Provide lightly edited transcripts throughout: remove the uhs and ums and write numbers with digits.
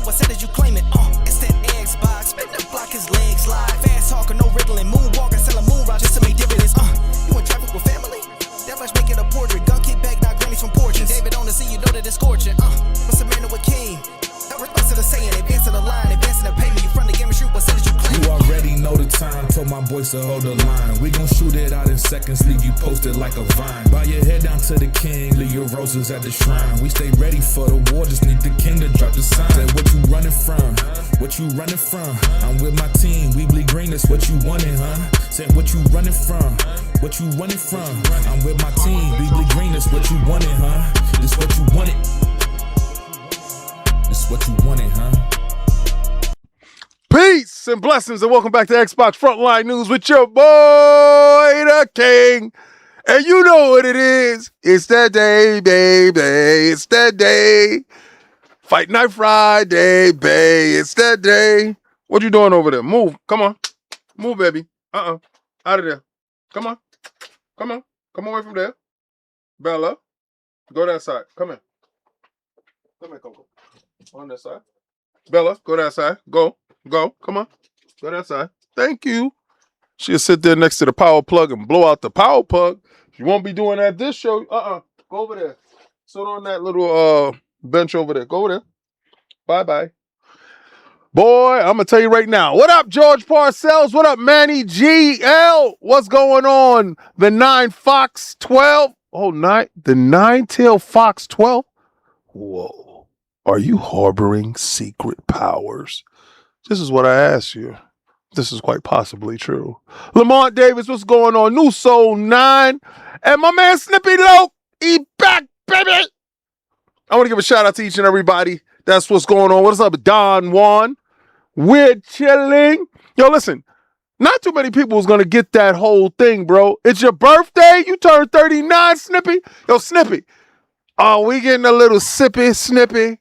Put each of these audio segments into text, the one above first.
what sentence you claiming? It's that Xbox, spin the block, his legs slide. Fast talking, no wriggling, moonwalking, selling moon rock just to make dividends. You in traffic with family? That flash making a portrait. Gun kick back, not grannies from porches. David on the scene, you know that it's scorching. What's a man with king? No response to the saying, advancing the line, advancing the payment. You front the game and shoot what sentence you claim. You already know the time, told my boys to hold the line. We gon' shoot it out in seconds, leave you posted like a vine. Bow your head down to the king, leave your roses at the shrine. We stay ready for the war, just need the king to drop the sign. Say what you running from, what you running from? I'm with my team, we bleed green, that's what you wanted, huh? Say what you running from, what you running from? I'm with my team, we bleed green, that's what you wanted, huh? This what you wanted. This what you wanted, huh? Peace and blessings, and welcome back to Xbox Frontline News with your boy, the King. And you know what it is. It's that day, baby. It's that day. Fight Night Friday, baby. It's that day. What you doing over there? Move. Come on. Move, baby. Out of there. Come on. Come on. Come away from there. Bella. Go that side. Come here. Come here, Coco. On that side. Bella, go that side. Go. Go. Come on. Go that side. Thank you. She'll sit there next to the power plug and blow out the power plug. You won't be doing that this show. Go over there. Sit on that little bench over there. Go over there. Bye-bye. Boy, I'm going to tell you right now. What up, George Parcells? What up, Manny GL? What's going on? The 9 Fox 12. Oh, the 9-tail Fox 12? Whoa. Are you harboring secret powers? This is what I asked you. This is quite possibly true. Lamont Davis, what's going on? New Soul 9. And my man Snippy Loke, he back, baby. I want to give a shout out to each and everybody. That's what's going on. What's up, Don Juan? We're chilling. Yo, listen, not too many people is going to get that whole thing, bro. It's your birthday. You turned 39, Snippy. Yo, Snippy. Oh, we getting a little sippy, Snippy.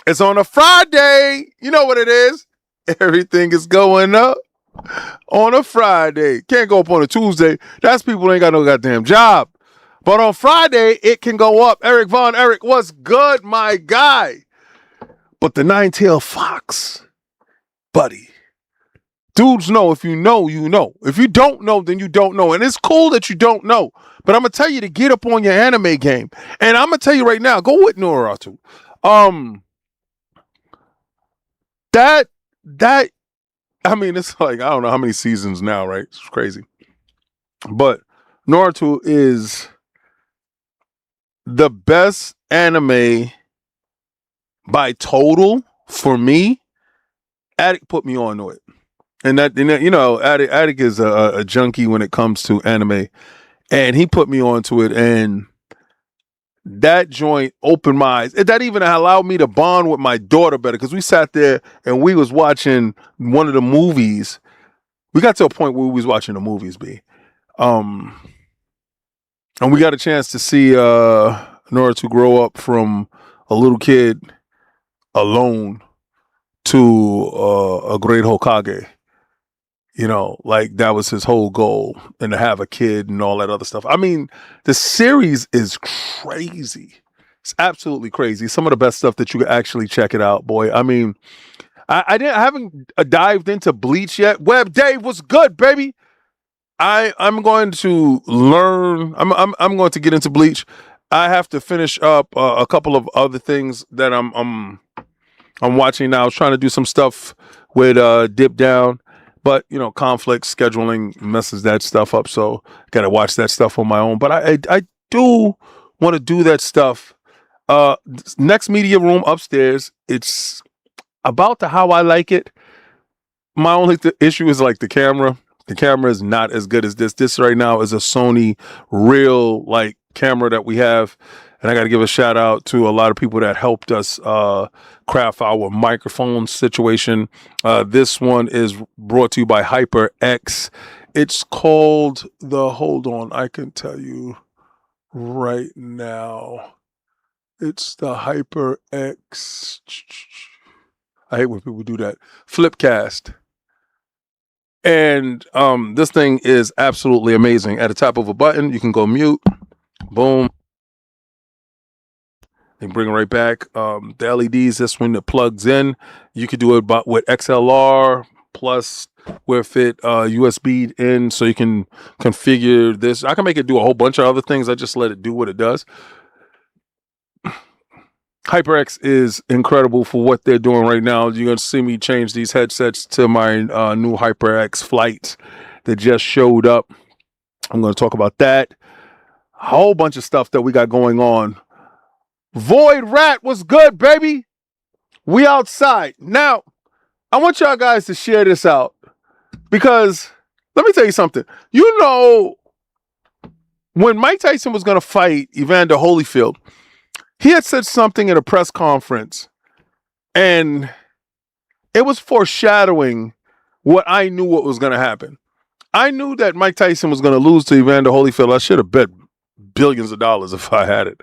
It's on a Friday. You know what it is. Everything is going up on a Friday. Can't go up on a Tuesday. That's people who ain't got no goddamn job. But on Friday, it can go up. Eric Von Eric, what's good, my guy? But the 9-tailed fox, buddy. Dudes know if you know, you know. If you don't know, then you don't know. And it's cool that you don't know. But I'm going to tell you to get up on your anime game. And I'm going to tell you right now, go with Naruto. I mean, it's like, I don't know how many seasons now, right? It's crazy. But Naruto is the best anime by total for me. Attic put me on to it. And that, you know, Attic is a junkie when it comes to anime. And he put me onto it, and that joint opened my eyes. That even allowed me to bond with my daughter better, because we sat there and we was watching one of the movies. We got to a point where we was watching the movies, B. And we got a chance to see Naruto grow up from a little kid alone to a great Hokage. You know, like that was his whole goal, and to have a kid and all that other stuff. I mean, the series is crazy. It's absolutely crazy. Some of the best stuff that you could actually check it out, boy. I mean, I haven't dived into Bleach yet. Web Dave was good, baby. I'm going to learn. I'm going to get into Bleach. I have to finish up a couple of other things that I'm watching now. I was trying to do some stuff with Dip Down. But, you know, conflict, scheduling messes that stuff up. So, got to watch that stuff on my own. But I do want to do that stuff. Next media room upstairs, it's about how I like it. My only issue is like the camera. The camera is not as good as this. This right now is a Sony real, like, camera that we have. And I got to give a shout out to a lot of people that helped us craft our microphone situation. This one is brought to you by HyperX. It's called hold on, I can tell you right now. It's the HyperX. I hate when people do that. Flipcast. And this thing is absolutely amazing. At the top of a button, you can go mute. Boom. They bring it right back. The LEDs, this one that plugs in. You could do it with XLR plus with it USB in, so you can configure this. I can make it do a whole bunch of other things. I just let it do what it does. HyperX is incredible for what they're doing right now. You're going to see me change these headsets to my new HyperX Flights that just showed up. I'm going to talk about that. A whole bunch of stuff that we got going on. Void Rat was good, baby. We outside. Now, I want y'all guys to share this out because let me tell you something. You know, when Mike Tyson was going to fight Evander Holyfield, he had said something at a press conference, and it was foreshadowing what I knew what was going to happen. I knew that Mike Tyson was going to lose to Evander Holyfield. I should have bet billions of dollars if I had it,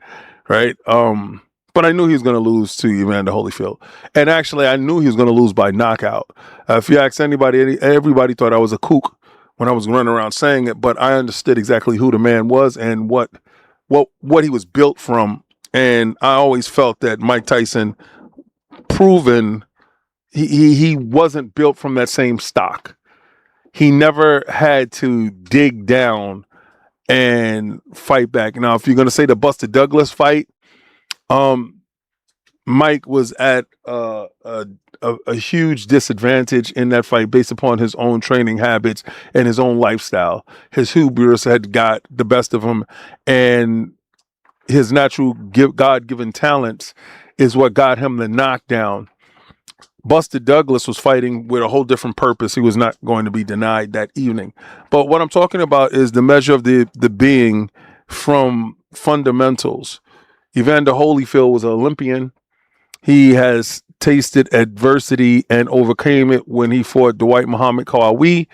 right? But I knew he was going to lose to Evander Holyfield. And actually, I knew he was going to lose by knockout. If you ask anybody, everybody thought I was a kook when I was running around saying it, but I understood exactly who the man was and what he was built from. And I always felt that Mike Tyson proven he wasn't built from that same stock. He never had to dig down and fight back. Now, if you're going to say the Buster Douglas fight, Mike was at a huge disadvantage in that fight based upon his own training habits and his own lifestyle. His hubris had got the best of him, and his natural God-given talents is what got him the knockdown. Buster Douglas was fighting with a whole different purpose. He was not going to be denied that evening. But what I'm talking about is the measure of the being from fundamentals. Evander Holyfield was an Olympian. He has tasted adversity and overcame it when he fought Dwight Muhammad Qawi,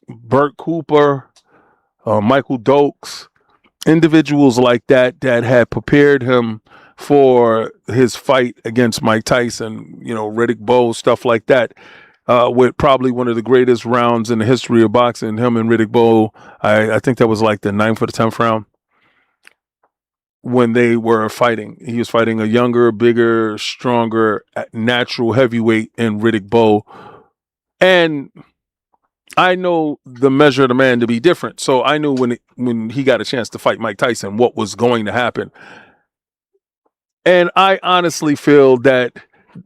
Burt Cooper, Michael Dokes, individuals like that had prepared him for his fight against Mike Tyson, Riddick Bowe, stuff like that, with probably one of the greatest rounds in the history of boxing, him and Riddick Bowe. I think that was like the 9th or the 10th round when they were fighting. He was fighting a younger, bigger, stronger, natural heavyweight in Riddick Bowe. And I know the measure of the man to be different. So I knew when he got a chance to fight Mike Tyson, what was going to happen. And I honestly feel that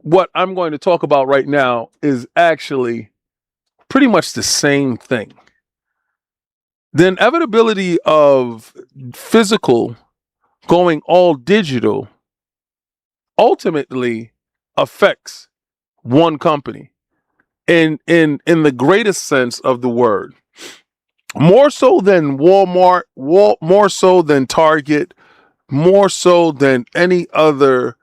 what I'm going to talk about right now is actually pretty much the same thing. The inevitability of physical going all digital ultimately affects one company in the greatest sense of the word. More so than Walmart, more so than Target, more so than any other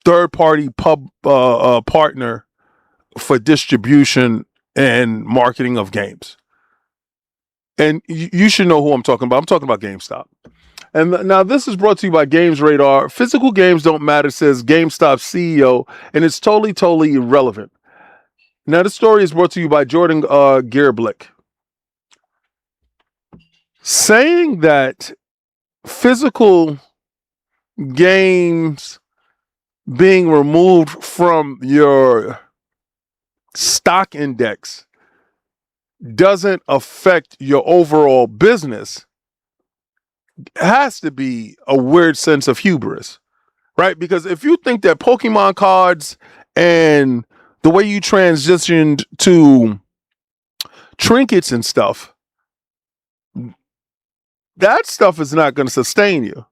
third-party partner for distribution and marketing of games. And you should know who I'm talking about. I'm talking about GameStop. And now this is brought to you by Games Radar. Physical games don't matter, says GameStop CEO, and it's totally irrelevant. Now this story is brought to you by Jordan Gearblick, saying that physical games being removed from your stock index doesn't affect your overall business has to be a weird sense of hubris, right? Because if you think that Pokemon cards and the way you transitioned to trinkets and stuff, that stuff is not going to sustain you.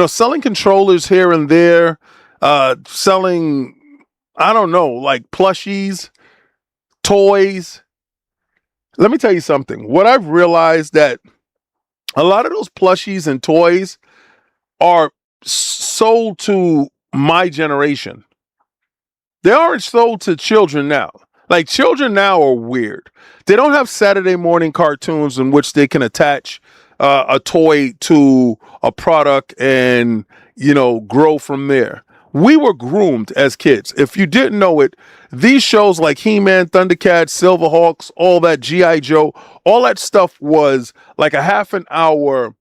Selling controllers here and there, selling, I don't know, like plushies, toys. Let me tell you something. What I've realized that a lot of those plushies and toys are sold to my generation. They aren't sold to children now. Like, children now are weird. They don't have Saturday morning cartoons in which they can attach a toy to a product and, grow from there. We were groomed as kids. If you didn't know it, these shows like He-Man, Thundercats, Silverhawks, all that, G.I. Joe, all that stuff was like a half an hour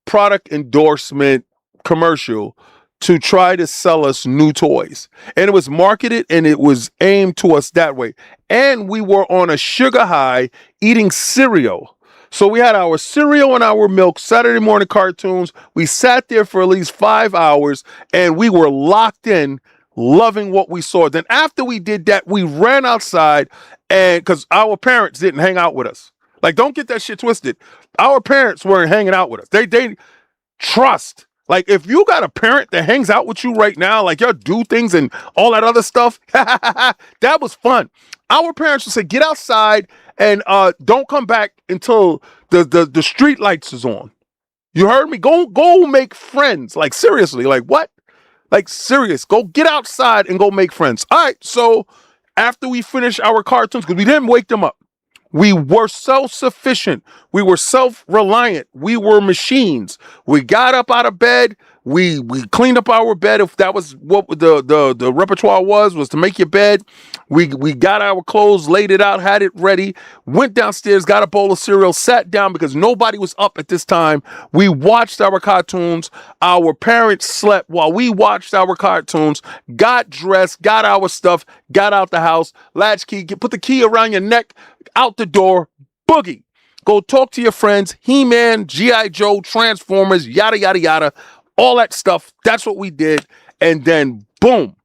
product endorsement commercial to try to sell us new toys. And it was marketed and it was aimed to us that way. And we were on a sugar high eating cereal. So we had our cereal and our milk, Saturday morning cartoons. We sat there for at least 5 hours and we were locked in, loving what we saw. Then after we did that, we ran outside, and because our parents didn't hang out with us. Like, don't get that shit twisted. Our parents weren't hanging out with us. They trust. Like, if you got a parent that hangs out with you right now, like y'all do things and all that other stuff, that was fun. Our parents would say, get outside and don't come back until the street lights is on. You heard me? Go make friends. Like, seriously, like what? Like, serious. Go get outside and go make friends. All right, so after we finished our cartoons, because we didn't wake them up, we were self-sufficient. We were self-reliant. We were machines. We got up out of bed. We cleaned up our bed. If that was what the repertoire was to make your bed. We got our clothes, laid it out, had it ready, went downstairs, got a bowl of cereal, sat down because nobody was up at this time. We watched our cartoons. Our parents slept while we watched our cartoons, got dressed, got our stuff, got out the house, latch key, put the key around your neck, out the door, boogie. Go talk to your friends, He-Man, G.I. Joe, Transformers, yada, yada, yada, all that stuff. That's what we did. And then, boom,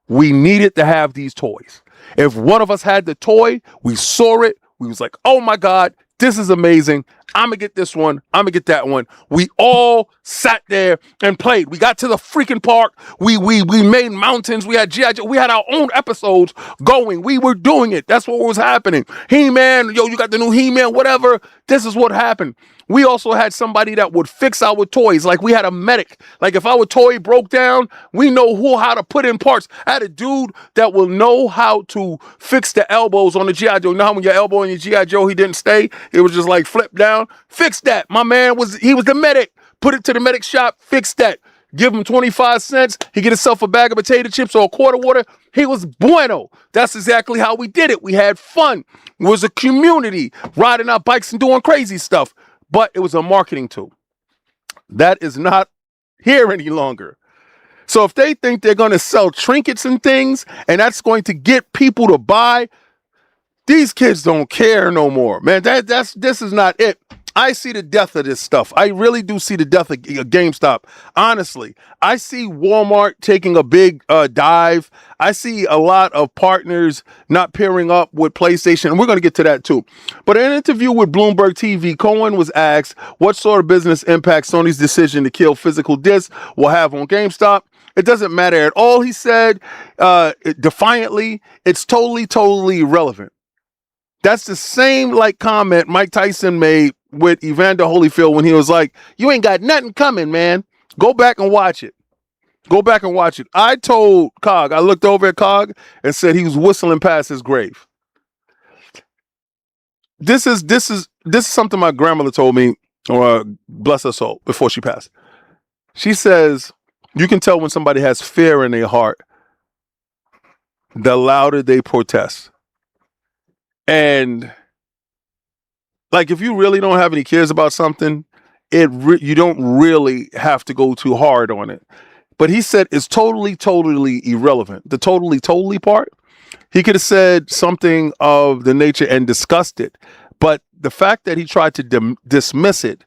we needed to have these toys. If one of us had the toy, we saw it, we was like, oh my God, this is amazing. I'm gonna get this one. I'm gonna get that one. We all sat there and played. We got to the freaking park. We made mountains. We had G.I. Joe. We had our own episodes going. We were doing it. That's what was happening. He-Man, yo, you got the new He-Man, whatever. This is what happened. We also had somebody that would fix our toys. Like, we had a medic. Like, if our toy broke down, we know how to put in parts. I had a dude that will know how to fix the elbows on the G.I. Joe. You know how when your elbow in your G.I. Joe, he didn't stay? It was just like flip down. Fix that. My man was the medic. Put it to the medic shop. Fix that. Give him 25 cents. He get himself a bag of potato chips or a quart of water. He was bueno. That's exactly how we did it. We had fun. It was a community, riding our bikes and doing crazy stuff. But it was a marketing tool. That is not here any longer. So if they think they're going to sell trinkets and things, and that's going to get people to buy, these kids don't care no more, man. This is not it. I see the death of this stuff. I really do see the death of GameStop. Honestly, I see Walmart taking a big dive. I see a lot of partners not pairing up with PlayStation, and we're going to get to that too. But in an interview with Bloomberg TV, Cohen was asked what sort of business impact Sony's decision to kill physical discs will have on GameStop. It doesn't matter at all, he said, defiantly. It's totally irrelevant. That's the same like comment Mike Tyson made with Evander Holyfield when he was like, you ain't got nothing coming, man. Go back and watch it. Go back and watch it. I told Cog, I looked over at Cog and said he was whistling past his grave. This is something my grandmother told me, or bless her soul, before she passed. She says, you can tell when somebody has fear in their heart, the louder they protest. And like, if you really don't have any cares about something, you don't really have to go too hard on it. But he said it's totally irrelevant. The totally part, he could have said something of the nature and discussed it. But the fact that he tried to dismiss it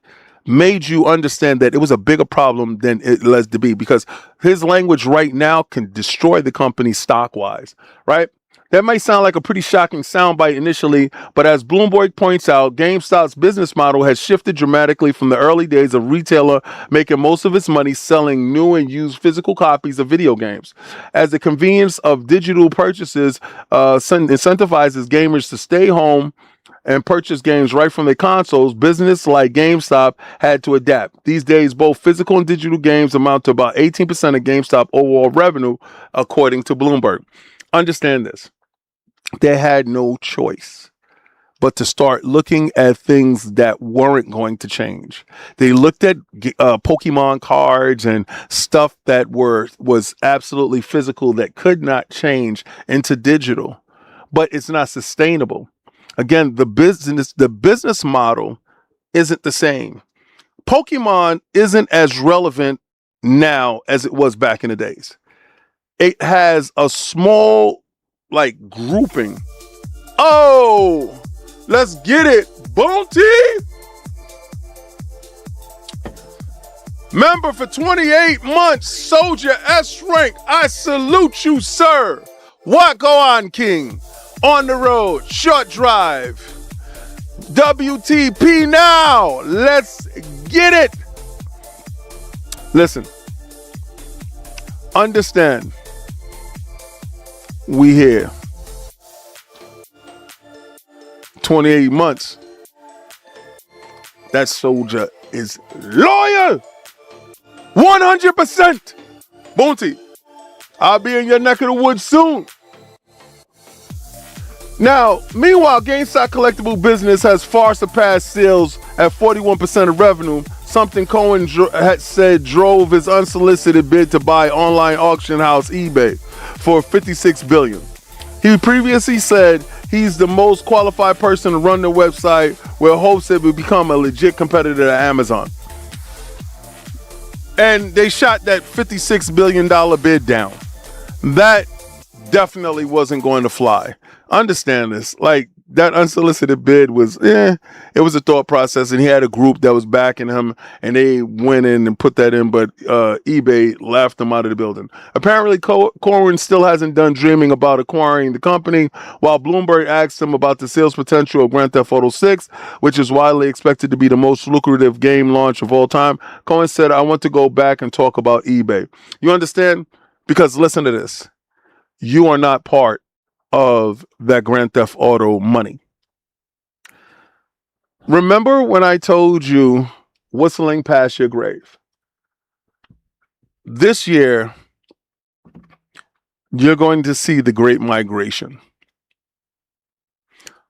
made you understand that it was a bigger problem than it led to be, because his language right now can destroy the company stock-wise, right? That might sound like a pretty shocking soundbite initially, but as Bloomberg points out, GameStop's business model has shifted dramatically from the early days of retailer making most of its money selling new and used physical copies of video games. As the convenience of digital purchases incentivizes gamers to stay home and purchase games right from their consoles, business like GameStop had to adapt. These days, both physical and digital games amount to about 18% of GameStop overall revenue, according to Bloomberg. Understand this. They had no choice but to start looking at things that weren't going to change. They looked at Pokemon cards and stuff that was absolutely physical that could not change into digital, but it's not sustainable. Again, the business model isn't the same. Pokemon isn't as relevant now as it was back in the days. It has a small, like, grouping. Oh, let's get it, Bounty. Member for 28 months, Soldier S rank. I salute you, sir. What go on, King? On the road, short drive. WTP now. Let's get it. Listen. Understand. We here. 28 months. That soldier is loyal. 100%. Bounty, I'll be in your neck of the woods soon. Now, meanwhile, GameStop collectible business has far surpassed sales at 41% of revenue, something Cohen had said drove his unsolicited bid to buy online auction house eBay for $56 billion. He previously said he's the most qualified person to run the website, where hopes it would become a legit competitor to Amazon. And they shot that $56 billion bid down. That definitely wasn't going to fly. Understand this. Like, that unsolicited bid was, it was a thought process, and he had a group that was backing him, and they went in and put that in, but eBay laughed him out of the building. Apparently, Cohen still hasn't done dreaming about acquiring the company, while Bloomberg asked him about the sales potential of Grand Theft Auto 6, which is widely expected to be the most lucrative game launch of all time. Cohen said, I want to go back and talk about eBay. You understand? Because listen to this. You are not part of that Grand Theft Auto money. Remember when I told you whistling past your grave? This year, you're going to see the great migration.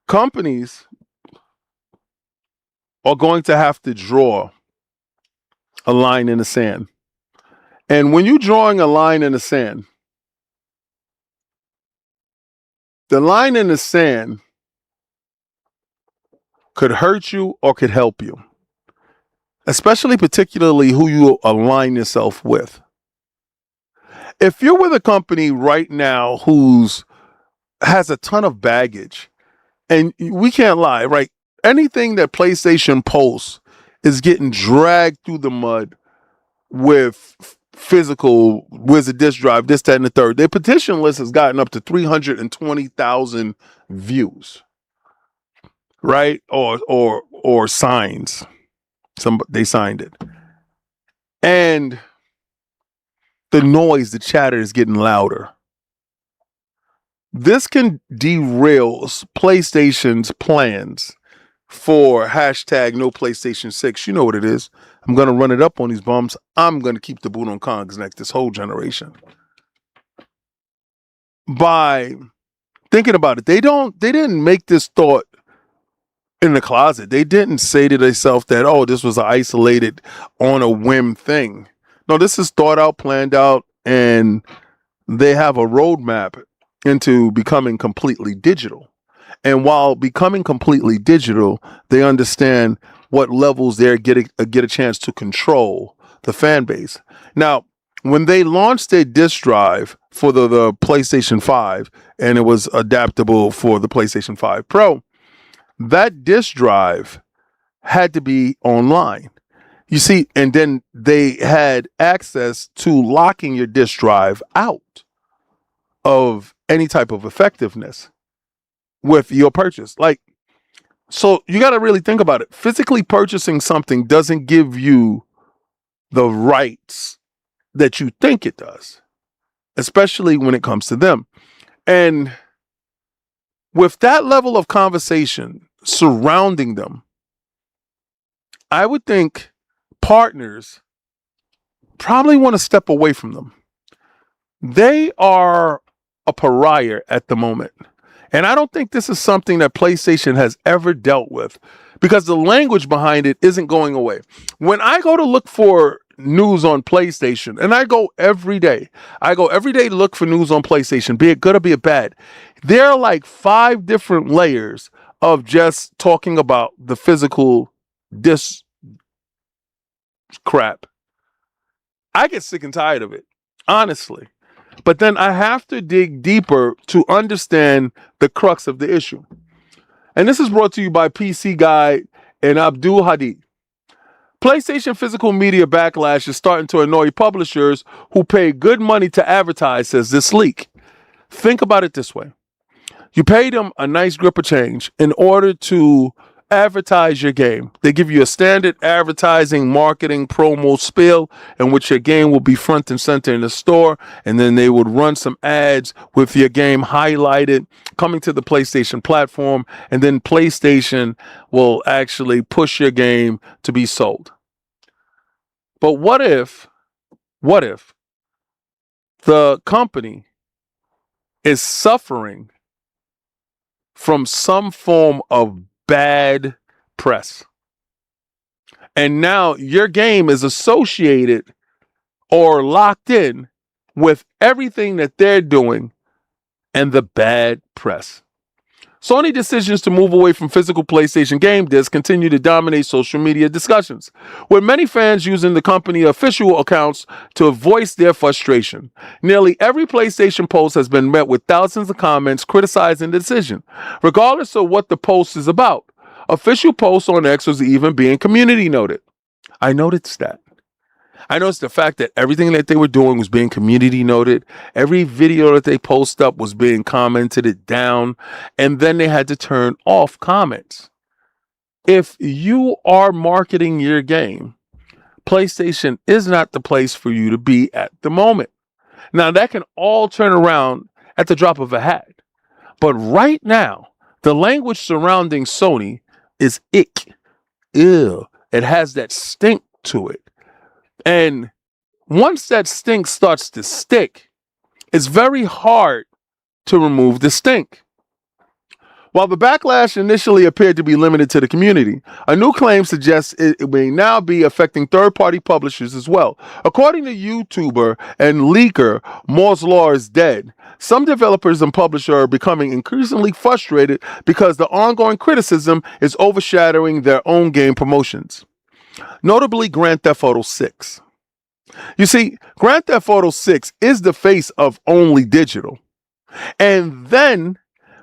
Companies are going to have to draw a line in the sand. And when you're drawing a line in the sand, the line in the sand could hurt you or could help you, particularly who you align yourself with. If you're with a company right now has a ton of baggage, and we can't lie, right? Anything that PlayStation posts is getting dragged through the mud with physical, where's the disk drive, this, that, and the third. Their petition list has gotten up to 320,000 views, right? Or signs. They signed it. And the noise, the chatter is getting louder. This can derail PlayStation's plans for hashtag no PlayStation 6. You know what it is. I'm going to run it up on these bums. I'm going to keep the boot on Kong's neck this whole generation. By thinking about it, they didn't make this thought in the closet. They didn't say to themselves that, oh, this was an isolated on a whim thing. No, this is thought out, planned out, and they have a roadmap into becoming completely digital. And while becoming completely digital, they understand what levels they're get a chance to control the fan base. Now, when they launched their disk drive for the PlayStation 5, and it was adaptable for the PlayStation 5 Pro, that disk drive had to be online. You see, and then they had access to locking your disk drive out of any type of effectiveness with your purchase. So you got to really think about it. Physically purchasing something doesn't give you the rights that you think it does, especially when it comes to them. And with that level of conversation surrounding them, I would think partners probably want to step away from them. They are a pariah at the moment. And I don't think this is something that PlayStation has ever dealt with, because the language behind it isn't going away. When I go to look for news on PlayStation, and I go every day to look for news on PlayStation, be it good or be it bad, there are like 5 different layers of just talking about the physical disc crap. I get sick and tired of it, honestly. But then I have to dig deeper to understand the crux of the issue. And this is brought to you by PC Guide and Abdul Hadi. PlayStation physical media backlash is starting to annoy publishers who pay good money to advertise, says this leak. Think about it this way. You pay them a nice grip of change in order to advertise your game. They give you a standard advertising, marketing, promo spiel in which your game will be front and center in the store, and then they would run some ads with your game highlighted coming to the PlayStation platform, and then PlayStation will actually push your game to be sold. But what if the company is suffering from some form of bad press, and now your game is associated or locked in with everything that they're doing and the bad press? Sony decisions to move away from physical PlayStation game discs continue to dominate social media discussions, with many fans using the company official accounts to voice their frustration. Nearly every PlayStation post has been met with thousands of comments criticizing the decision, regardless of what the post is about. Official posts on X was even being community noted. I noticed that. I noticed the fact that everything that they were doing was being community noted. Every video that they post up was being commented it down. And then they had to turn off comments. If you are marketing your game, PlayStation is not the place for you to be at the moment. Now, that can all turn around at the drop of a hat. But right now, the language surrounding Sony is ick. Ew. It has that stink to it. And once that stink starts to stick, it's very hard to remove the stink. While the backlash initially appeared to be limited to the community, a new claim suggests it may now be affecting third-party publishers as well. According to YouTuber and leaker Moore's Law is Dead, some developers and publishers are becoming increasingly frustrated because the ongoing criticism is overshadowing their own game promotions. Notably, Grand Theft Auto 6. You see, Grand Theft Auto 6 is the face of only digital. And then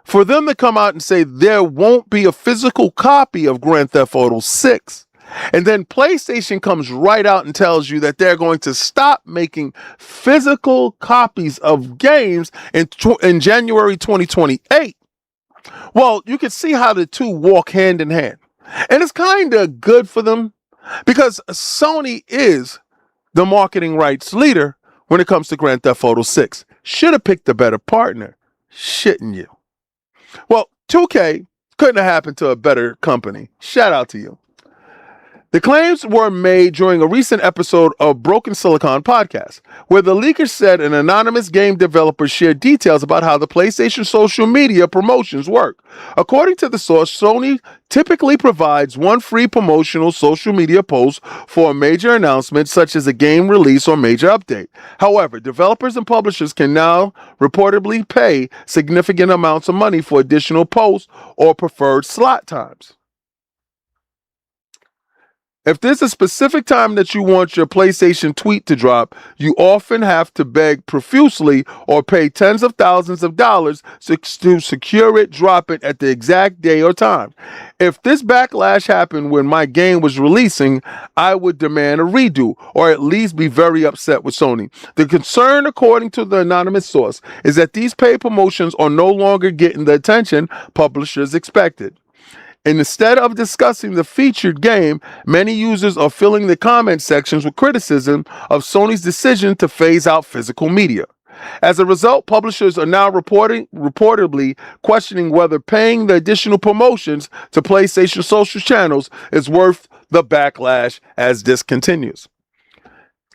for them to come out and say there won't be a physical copy of Grand Theft Auto 6, and then PlayStation comes right out and tells you that they're going to stop making physical copies of games in January 2028. Well, you can see how the two walk hand in hand. And it's kind of good for them because Sony is the marketing rights leader when it comes to Grand Theft Auto 6. Should have picked a better partner, shouldn't you? Well, 2K couldn't have happened to a better company. Shout out to you. The claims were made during a recent episode of Broken Silicon podcast, where the leaker said an anonymous game developer shared details about how the PlayStation social media promotions work. According to the source, Sony typically provides one free promotional social media post for a major announcement, such as a game release or major update. However, developers and publishers can now reportedly pay significant amounts of money for additional posts or preferred slot times. If there's a specific time that you want your PlayStation tweet to drop, you often have to beg profusely or pay tens of thousands of dollars to secure it dropping at the exact day or time. If this backlash happened when my game was releasing, I would demand a redo or at least be very upset with Sony. The concern, according to the anonymous source, is that these paid promotions are no longer getting the attention publishers expected. And instead of discussing the featured game, many users are filling the comment sections with criticism of Sony's decision to phase out physical media. As a result, publishers are now reportedly questioning whether paying the additional promotions to PlayStation social channels is worth the backlash as this continues.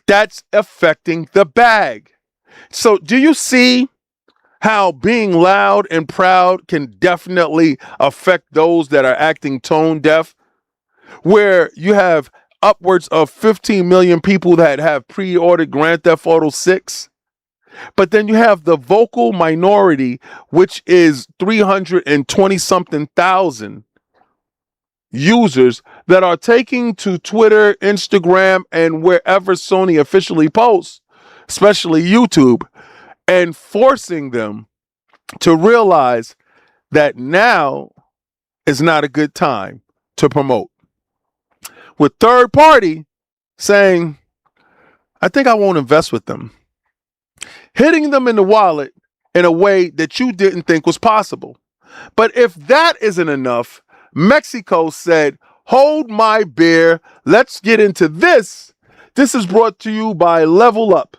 That's affecting the bag. So do you see how being loud and proud can definitely affect those that are acting tone deaf? Where you have upwards of 15 million people that have pre-ordered Grand Theft Auto 6, but then you have the vocal minority, which is 320 something thousand, users that are taking to Twitter, Instagram, and wherever Sony officially posts, especially YouTube, and forcing them to realize that now is not a good time to promote. With third party saying, I think I won't invest with them. Hitting them in the wallet in a way that you didn't think was possible. But if that isn't enough, Mexico said, hold my beer. Let's get into this. This is brought to you by Level Up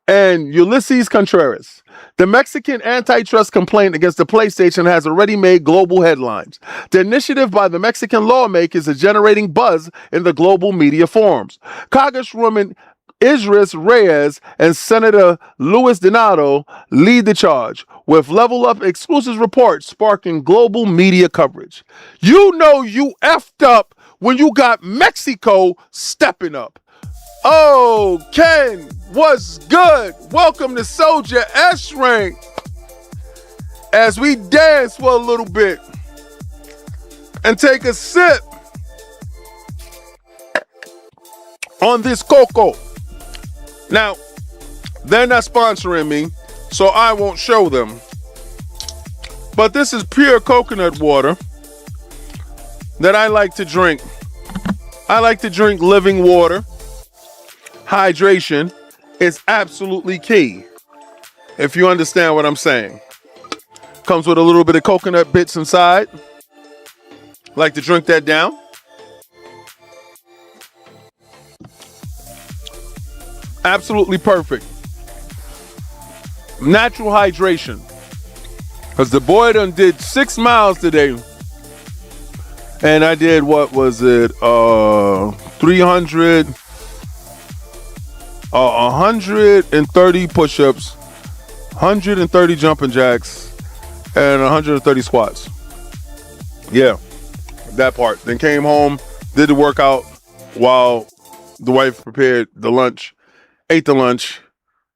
and Ulysses Contreras. The Mexican antitrust complaint against the PlayStation has already made global headlines. The initiative by the Mexican lawmakers is generating buzz in the global media forums. Congresswoman Isris Reyes and Senator Luis Donato lead the charge, with Level Up exclusive reports sparking global media coverage. You know you effed up when you got Mexico stepping up. Oh, Ken, what's good? Welcome to Soldier S Rank. As we dance for a little bit and take a sip on this cocoa. Now, they're not sponsoring me, so I won't show them. But this is pure coconut water that I like to drink. I like to drink living water. Hydration is absolutely key, if you understand what I'm saying. Comes with a little bit of coconut bits inside. Like to drink that down. Absolutely perfect. Natural hydration. Because the boy done did 6 miles today. And I did, what was it? 130 push-ups, 130 jumping jacks, and 130 squats. Yeah, that part. Then came home, did the workout while the wife prepared the lunch, ate the lunch.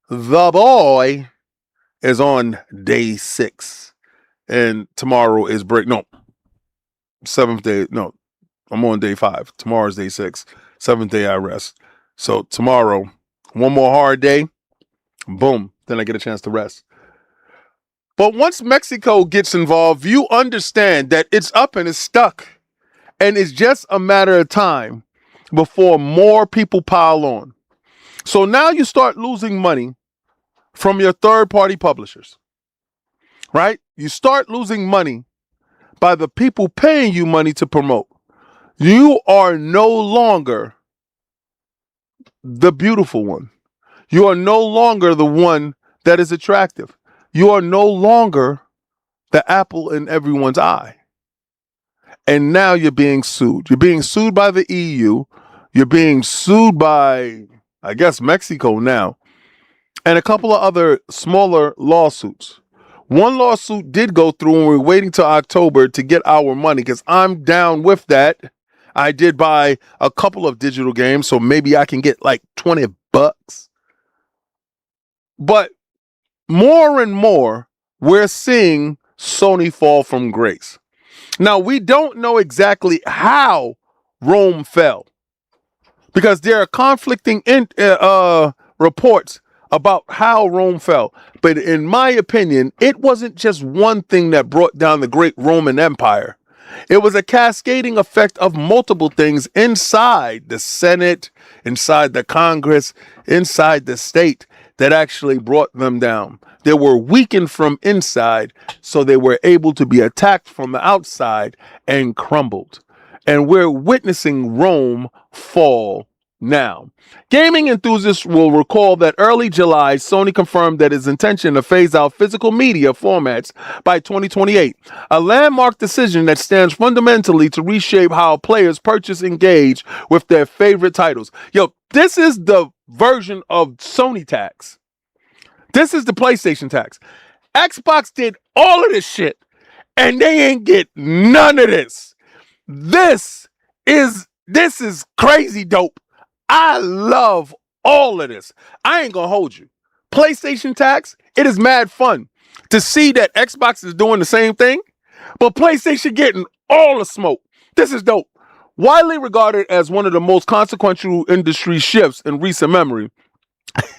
The boy is on day 6. And tomorrow is break. No, 7th day. No, I'm on day 5. Tomorrow's day 6. 7th day I rest. So tomorrow, one more hard day. Boom. Then I get a chance to rest. But once Mexico gets involved, you understand that it's up and it's stuck. And it's just a matter of time before more people pile on. So now you start losing money from your third-party publishers, right? You start losing money by the people paying you money to promote. You are no longer the beautiful one. You are no longer the one that is attractive. You are no longer the apple in everyone's eye. And now you're being sued. You're being sued by the EU. You're being sued by, I guess, Mexico now. And a couple of other smaller lawsuits. One lawsuit did go through and we're waiting till October to get our money because I'm down with that. I did buy a couple of digital games, so maybe I can get like $20. But more and more, we're seeing Sony fall from grace. Now, we don't know exactly how Rome fell because there are conflicting reports about how Rome fell. But in my opinion, it wasn't just one thing that brought down the great Roman Empire. It was a cascading effect of multiple things inside the Senate, inside the Congress, inside the state that actually brought them down. They were weakened from inside, so they were able to be attacked from the outside and crumbled. And we're witnessing Rome fall now. Gaming enthusiasts will recall that early July, Sony confirmed that its intention to phase out physical media formats by 2028, a landmark decision that stands fundamentally to reshape how players purchase and engage with their favorite titles. Yo, this is the version of Sony tax. This is the PlayStation tax. Xbox did all of this shit, and they ain't get none of this. This is crazy dope. I love all of this. I ain't gonna hold you. PlayStation tax, it is mad fun to see that Xbox is doing the same thing, but PlayStation getting all the smoke. This is dope. Widely regarded as one of the most consequential industry shifts in recent memory,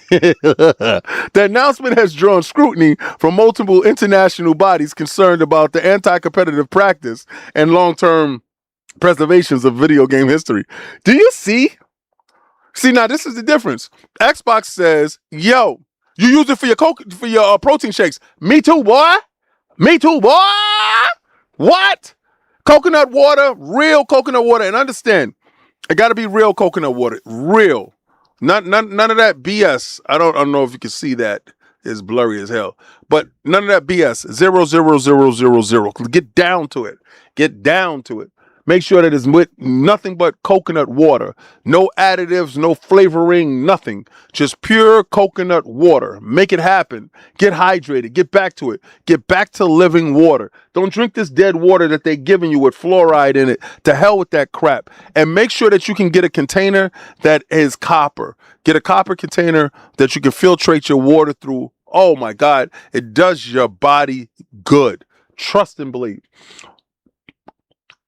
the announcement has drawn scrutiny from multiple international bodies concerned about the anti-competitive practice and long-term preservations of video game history. Do you see? See, now this is the difference. Xbox says, yo, you use it for your protein shakes. Me too, boy. Me too, boy. What? Coconut water, real coconut water. And understand, it got to be real coconut water. Real. None of that BS. I don't know if you can see that. It's blurry as hell. But none of that BS. 0.00000. Get down to it. Get down to it. Make sure that it's with nothing but coconut water. No additives, no flavoring, nothing. Just pure coconut water. Make it happen. Get hydrated. Get back to it. Get back to living water. Don't drink this dead water that they're giving you with fluoride in it. To hell with that crap. And make sure that you can get a container that is copper. Get a copper container that you can filtrate your water through. Oh my God. It does your body good. Trust and believe.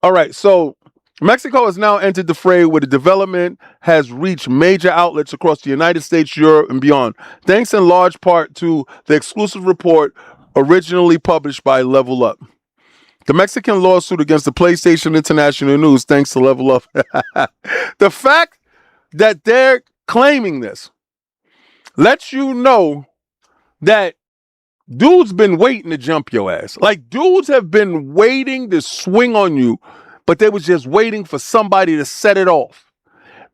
All right, so Mexico has now entered the fray where the development has reached major outlets across the United States, Europe, and beyond, thanks in large part to the exclusive report originally published by Level Up. The Mexican lawsuit against the PlayStation International News, thanks to Level Up. The fact that they're claiming this lets you know that dudes been waiting to jump your ass. Like, dudes have been waiting to swing on you, but they was just waiting for somebody to set it off.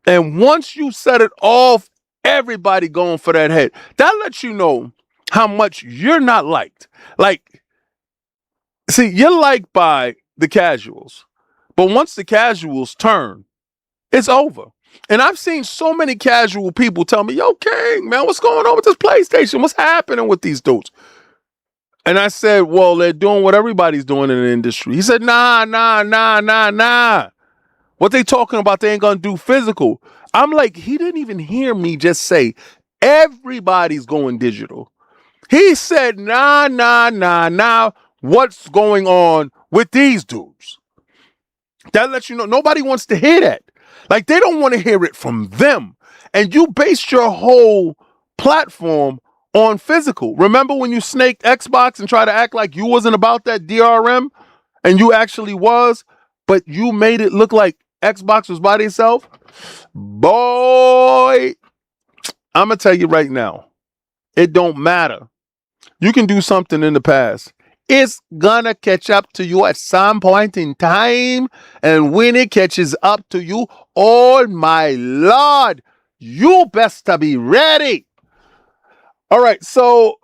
And once you set it off, everybody going for that head. That lets you know how much you're not liked. Like, see, you're liked by the casuals. But once the casuals turn, it's over. And I've seen so many casual people tell me, yo, King, man, what's going on with this PlayStation? What's happening with these dudes? And I said, well, they're doing what everybody's doing in the industry. He said, nah. What they talking about, they ain't gonna do physical. I'm like, he didn't even hear me just say, everybody's going digital. He said, nah. What's going on with these dudes? That lets you know, nobody wants to hear that. Like, they don't want to hear it from them. And you based your whole platform on physical. Remember when you snaked Xbox and tried to act like you wasn't about that DRM and you actually was, but you made it look like Xbox was by itself? Boy, I'm going to tell you right now, it don't matter. You can do something in the past. It's gonna catch up to you at some point in time. And when it catches up to you, oh my Lord, you best to be ready. All right, so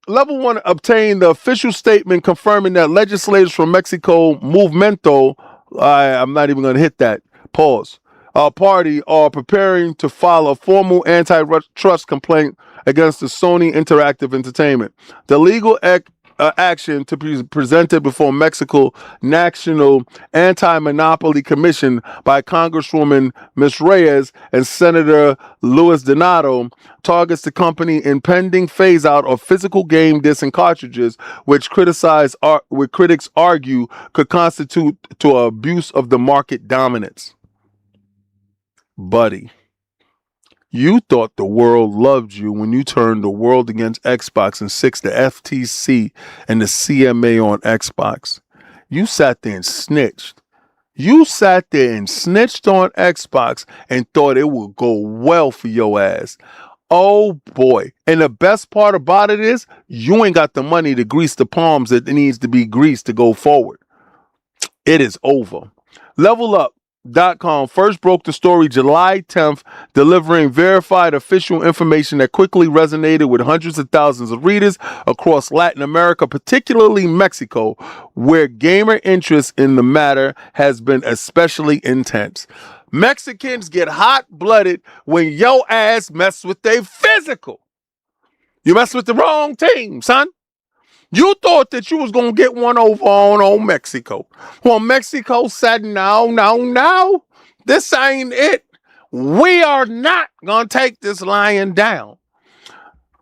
Level 1 obtained the official statement confirming that legislators from Mexico Movimiento, I'm not even going to hit that, pause, party are preparing to file a formal antitrust complaint against the Sony Interactive Entertainment. The legal action to be presented before Mexico National Anti-Monopoly Commission by Congresswoman Ms. Reyes and Senator Luis Donato targets the company impending phase-out of physical game discs and cartridges, which critics argue could constitute to abuse of the market dominance. Buddy, you thought the world loved you when you turned the world against Xbox and sixed the FTC and the CMA on Xbox. You sat there and snitched. You sat there and snitched on Xbox and thought it would go well for your ass. Oh boy. And the best part about it is you ain't got the money to grease the palms that needs to be greased to go forward. It is over. Level Up. .com first broke the story July 10th, delivering verified official information that quickly resonated with hundreds of thousands of readers across Latin America, particularly Mexico, where gamer interest in the matter has been especially intense. Mexicans get hot-blooded when your ass mess with their physical. You mess with the wrong team, son. You thought that you was going to get one over on Mexico. Well, Mexico said, no. This ain't it. We are not going to take this lying down.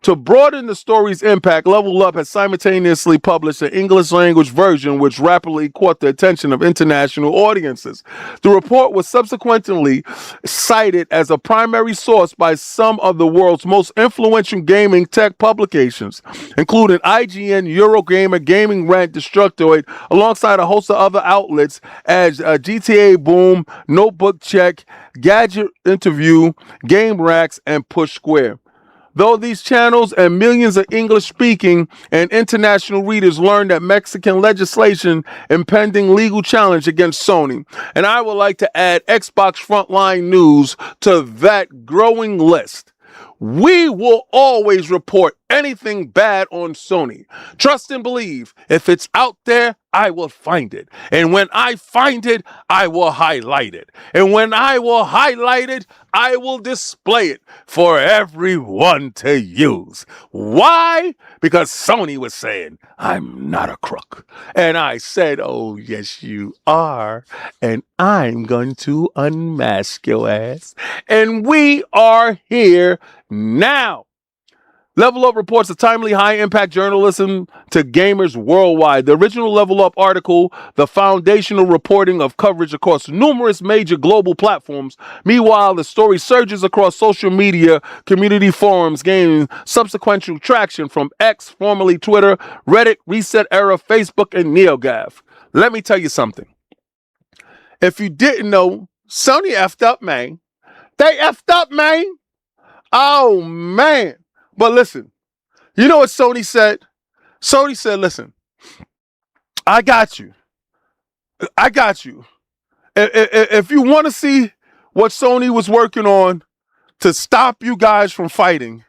To broaden the story's impact, Level Up has simultaneously published an English language version which rapidly caught the attention of international audiences. The report was subsequently cited as a primary source by some of the world's most influential gaming tech publications, including IGN, Eurogamer, Gaming Rant, Destructoid, alongside a host of other outlets as GTA Boom, Notebook Check, Gadget Interview, Game Racks, and Push Square. Though these channels and millions of English-speaking and international readers learned that Mexican legislation impending legal challenge against Sony, and I would like to add Xbox Frontline News to that growing list. We will always report anything bad on Sony. Trust and believe, if it's out there, I will find it. And when I find it, I will highlight it. And when I will highlight it, I will display it for everyone to use. Why? Because Sony was saying, I'm not a crook. And I said, oh, yes, you are. And I'm going to unmask your ass. And we are here now. Level Up reports a timely, high-impact journalism to gamers worldwide. The original Level Up article, the foundational reporting of coverage across numerous major global platforms. Meanwhile, the story surges across social media, community forums, gaining subsequent traction from X, formerly Twitter, Reddit, Reset Era, Facebook, and NeoGAF. Let me tell you something. If you didn't know, Sony effed up, man. They effed up, man. Oh, man. But listen, you know what Sony said? Sony said, listen, I got you. I got you. If you want to see what Sony was working on to stop you guys from fighting,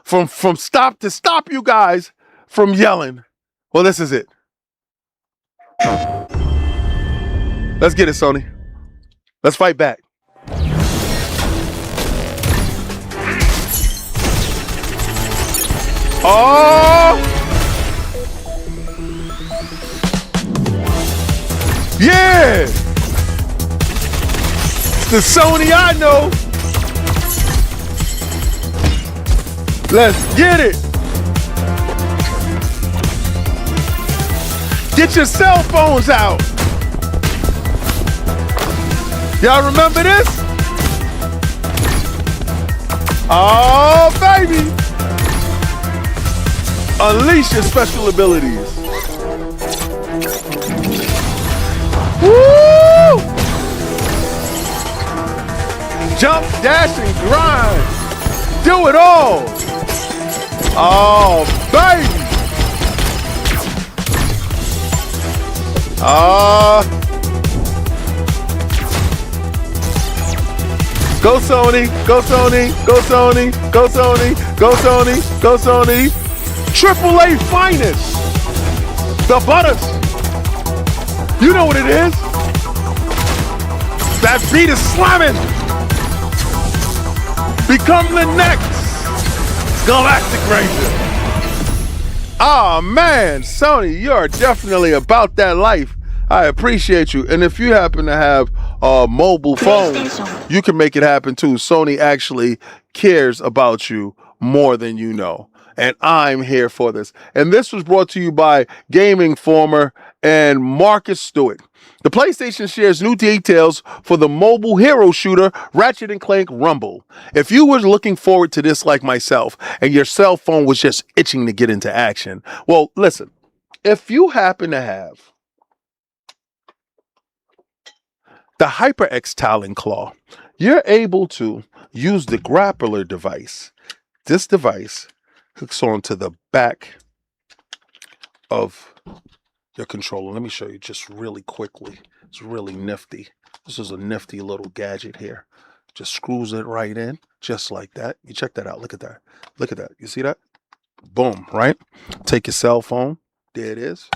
to stop you guys from yelling, well, this is it. Let's get it, Sony. Let's fight back. Oh! Yeah! It's the Sony I know. Let's get it. Get your cell phones out. Y'all remember this? Oh, baby. Unleash your special abilities. Woo! Jump, dash, and grind. Do it all. Oh, baby. Go Sony, go Sony, go Sony, go Sony, go Sony, go Sony. Triple A finest. The Butters. You know what it is. That beat is slamming. Become the next Galactic Ranger. Oh man, Sony, you're definitely about that life. I appreciate you. And if you happen to have a mobile phone, you can make it happen too. Sony actually cares about you more than you know. And I'm here for this. And this was brought to you by Gaming Informer and Marcus Stewart. The PlayStation shares new details for the mobile hero shooter Ratchet & Clank Rumble. If you were looking forward to this like myself and your cell phone was just itching to get into action, well, listen, if you happen to have the HyperX Talon Claw, you're able to use the grappler device. This device hooks onto the back of your controller. Let me show you just really quickly. It's really nifty. This is a nifty little gadget here. Just screws it right in, just like that. You check that out. Look at that. Look at that. You see that? Boom, right? Take your cell phone. There it is.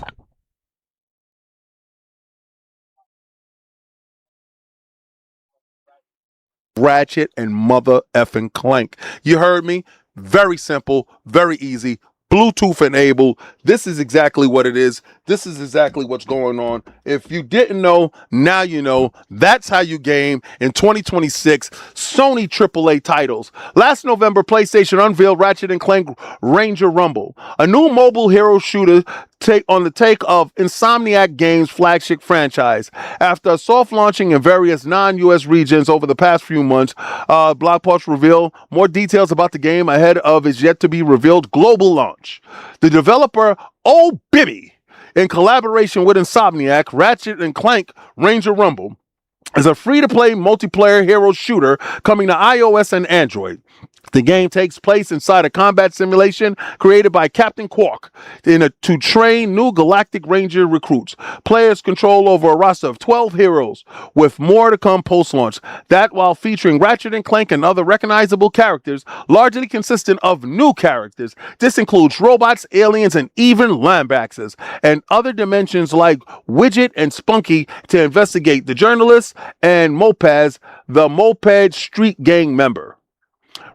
Ratchet and mother effing Clank. You heard me? Very simple, very easy. Bluetooth enabled. This is exactly what it is. This is exactly what's going on. If you didn't know, now you know. That's how you game in 2026 Sony AAA titles. Last November, PlayStation unveiled Ratchet & Clank Ranger Rumble, a new mobile hero shooter take of Insomniac Games' flagship franchise. After soft launching in various non-US regions over the past few months, blog posts reveal more details about the game ahead of its yet-to-be-revealed global launch. The developer, Oh Bibby, in collaboration with Insomniac, Ratchet & Clank Ranger Rumble is a free-to-play multiplayer hero shooter coming to iOS and Android. The game takes place inside a combat simulation created by Captain Quark to train new Galactic Ranger recruits. Players control over a roster of 12 heroes, with more to come post-launch. That while featuring Ratchet & Clank and other recognizable characters, largely consistent of new characters. This includes robots, aliens, and even linebackers, and other dimensions like Widget and Spunky to investigate the journalists and Mopaz, the Moped Street Gang member.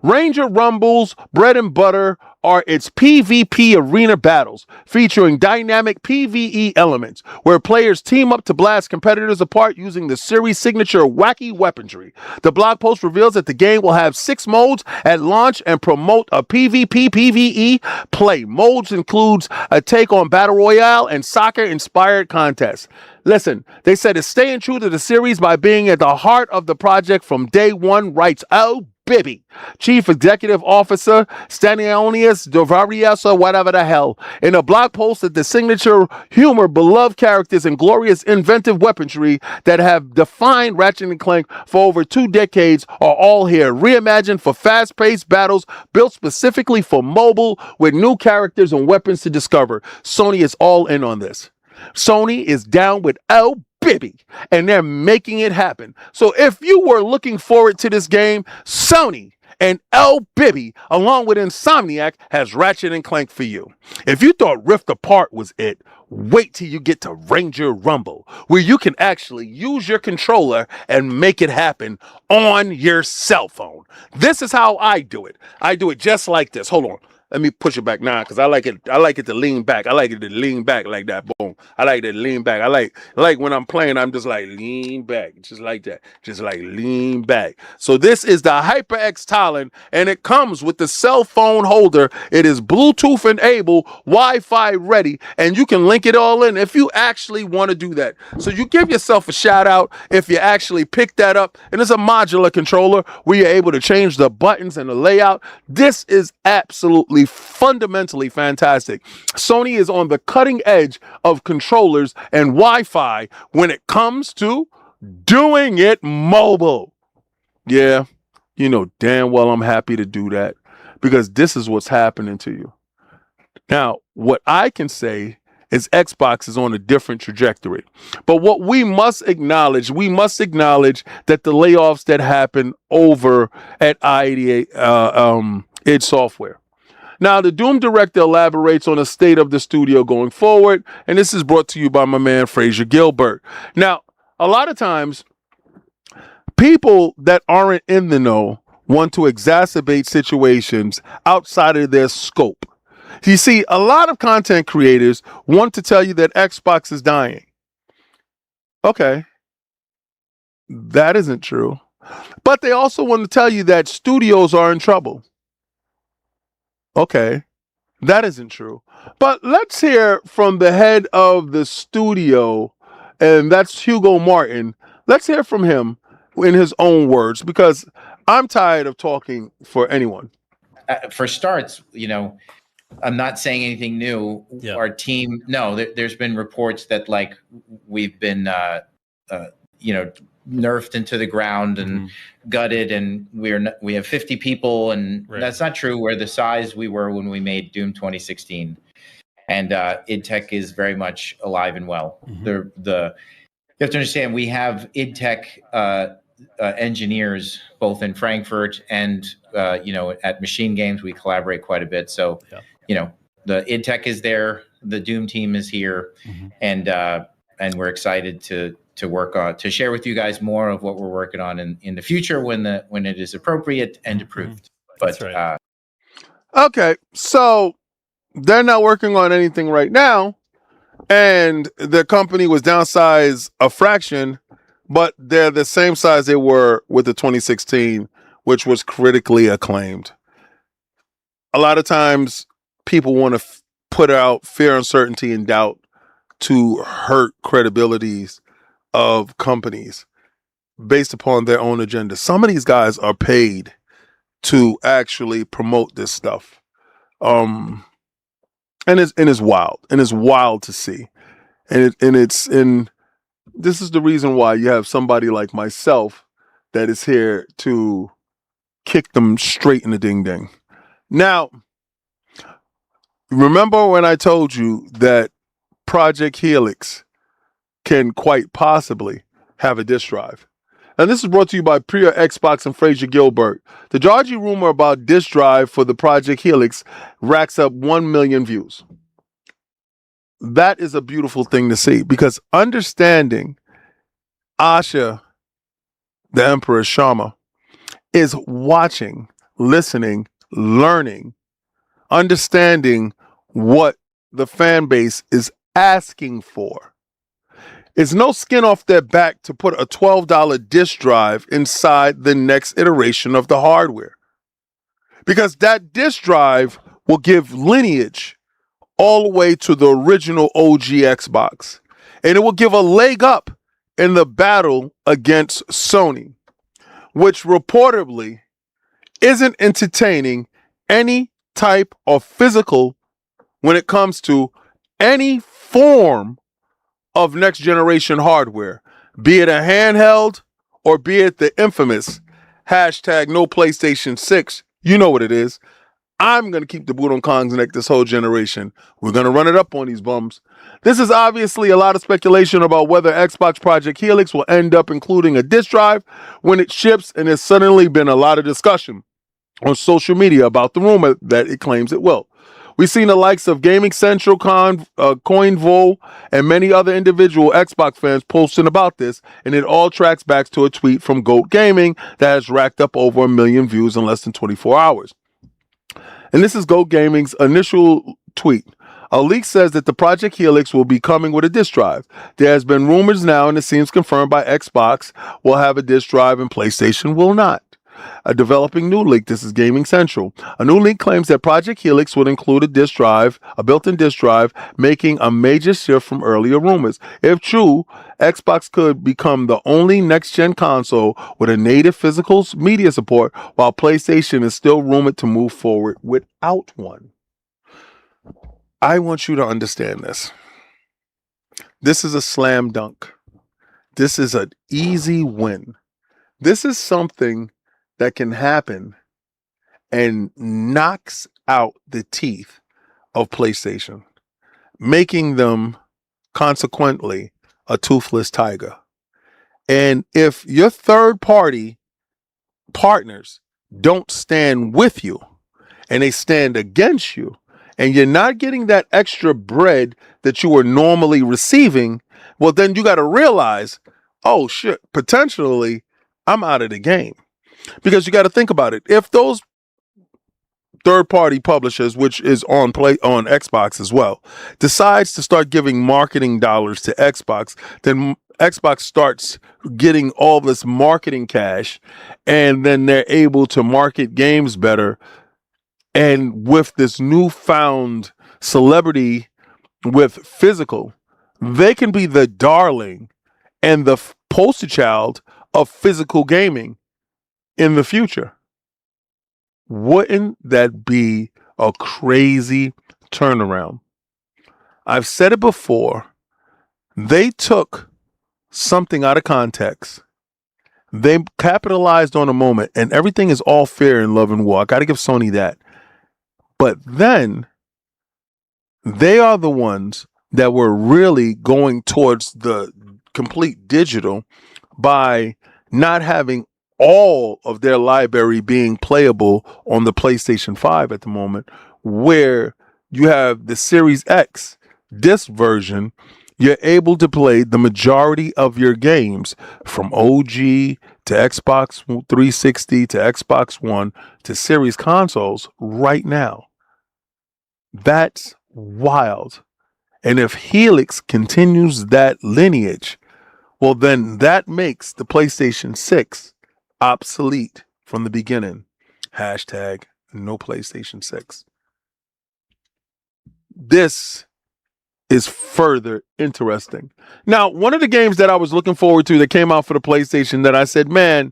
Ranger Rumble's bread and butter are its PvP arena battles, featuring dynamic PvE elements, where players team up to blast competitors apart using the series' signature wacky weaponry. The blog post reveals that the game will have 6 modes at launch and promote a PvP/PvE play. Modes includes a take on Battle Royale and soccer-inspired contests. Listen, they said it's staying true to the series by being at the heart of the project from day one, writes Oh Bibby, Chief Executive Officer Stanionius Dovarius, or whatever the hell, in a blog post that the signature humor, beloved characters, and glorious inventive weaponry that have defined Ratchet & Clank for over 2 decades are all here, reimagined for fast-paced battles built specifically for mobile with new characters and weapons to discover. Sony is all in on this. Sony is down with Oh Bibby, and they're making it happen. So if you were looking forward to this game, Sony and Oh Bibby, along with Insomniac, has Ratchet & Clank for you. If you thought Rift Apart was it, wait till you get to Ranger Rumble, where you can actually use your controller and make it happen on your cell phone. This is how I do it. I do it just like this. Hold on. Let me push it back now because I like it to lean back. I like it to lean back like that. Boom. I like it to lean back. I like when I'm playing, I'm just like lean back. Just like that. Just like lean back. So this is the HyperX Talon, and it comes with the cell phone holder. It is Bluetooth enabled, Wi-Fi ready, and you can link it all in if you actually want to do that. So you give yourself a shout out if you actually pick that up. And it's a modular controller where you're able to change the buttons and the layout. This is absolutely fundamentally fantastic. Sony is on the cutting edge of controllers and Wi-Fi when it comes to doing it mobile. Yeah, you know damn well I'm happy to do that because this is what's happening to you. Now, what I can say is Xbox is on a different trajectory. But what we must acknowledge that the layoffs that happened over at id Software. Now, the Doom director elaborates on the state of the studio going forward, and this is brought to you by my man Fraser Gilbert. Now, a lot of times, people that aren't in the know want to exacerbate situations outside of their scope. You see, a lot of content creators want to tell you that Xbox is dying. Okay, that isn't true. But they also want to tell you that studios are in trouble. Okay, that isn't true. But let's hear from the head of the studio, and that's Hugo Martin. Let's hear from him in his own words, because I'm tired of talking for anyone. For starts, I'm not saying anything new. Yeah. Our team, there's been reports that like we've been, nerfed into the ground and gutted, and we have 50 people, and that's not true. We're the size we were when we made Doom 2016, and id Tech is very much alive and well. You have to understand we have id Tech engineers both in Frankfurt and at Machine Games. We collaborate quite a bit, so the id Tech is there, the Doom team is here, and we're excited to work on, to share with you guys more of what we're working on in the future when it is appropriate and approved. But okay, so they're not working on anything right now, and the company was downsized a fraction, but they're the same size they were with the 2016, which was critically acclaimed. A lot of times people want to put out fear, uncertainty, and doubt to hurt credibilities of companies based upon their own agenda. Some of these guys are paid to actually promote this stuff. And it's wild. And it's wild to see. And this is the reason why you have somebody like myself that is here to kick them straight in the ding ding. Now, remember when I told you that Project Helix can quite possibly have a disk drive? And this is brought to you by Priya Xbox and Fraser Gilbert. The Georgie rumor about disk drive for the Project Helix racks up 1 million views. That is a beautiful thing to see, because understanding Asha, the Emperor Shama, is watching, listening, learning, understanding what the fan base is asking for. It's no skin off their back to put a $12 disk drive inside the next iteration of the hardware, because that disk drive will give lineage all the way to the original OG Xbox, and it will give a leg up in the battle against Sony, which reportedly isn't entertaining any type of physical when it comes to any form of next generation hardware, be it a handheld or be it the infamous hashtag no PlayStation 6. You know what it is. I'm going to keep the boot on Kong's neck this whole generation. We're going to run it up on these bums. This is obviously a lot of speculation about whether Xbox Project Helix will end up including a disk drive when it ships, and there's suddenly been a lot of discussion on social media about the rumor that it claims it will. We've seen the likes of Gaming Central, CoinVol, and many other individual Xbox fans posting about this, and it all tracks back to a tweet from GOAT Gaming that has racked up over 1 million views in less than 24 hours. And this is GOAT Gaming's initial tweet. A leak says that the Project Helix will be coming with a disk drive. There has been rumors now, and it seems confirmed by Xbox will have a disk drive and PlayStation will not. A developing new leak, this is Gaming Central. A new leak claims that Project Helix would include a disk drive, a built-in disk drive, making a major shift from earlier rumors. If true, Xbox could become the only next-gen console with a native physical media support, while PlayStation is still rumored to move forward without one. I want you to understand this. This is a slam dunk. This is an easy win. This is something that can happen and knocks out the teeth of PlayStation, making them consequently a toothless tiger. And if your third-party partners don't stand with you and they stand against you, and you're not getting that extra bread that you were normally receiving, well, then you got to realize, oh shit, potentially I'm out of the game. Because you got to think about it. If those third-party publishers, which is on Xbox as well, decides to start giving marketing dollars to Xbox, then Xbox starts getting all this marketing cash, and then they're able to market games better. And with this newfound celebrity with physical, they can be the darling and the poster child of physical gaming in the future. Wouldn't that be a crazy turnaround? I've said it before. They took something out of context. They capitalized on a moment, and everything is all fair in love and war. I got to give Sony that. But then they are the ones that were really going towards the complete digital by not having all of their library being playable on the PlayStation 5 at the moment, where you have the Series X disc version. You're able to play the majority of your games from OG to Xbox 360 to Xbox One to Series consoles right now. That's wild. And if Helix continues that lineage, well, then that makes the PlayStation 6 obsolete from the beginning. Hashtag no PlayStation 6. This is further interesting. Now, one of the games that I was looking forward to that came out for the PlayStation that I said, man,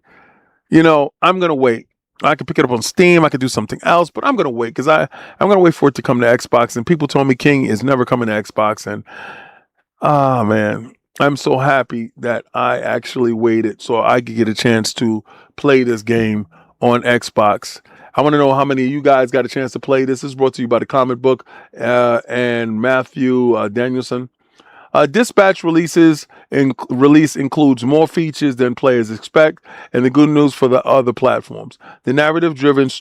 I'm going to wait. I could pick it up on Steam. I could do something else, but I'm going to wait because I'm going to wait for it to come to Xbox. And people told me King is never coming to Xbox. And, man, I'm so happy that I actually waited so I could get a chance to play this game on Xbox. I want to know how many of you guys got a chance to play this. This is brought to you by the Comic Book and Matthew Danielson. Dispatch release includes more features than players expect, and the good news for the other platforms. The narrative-driven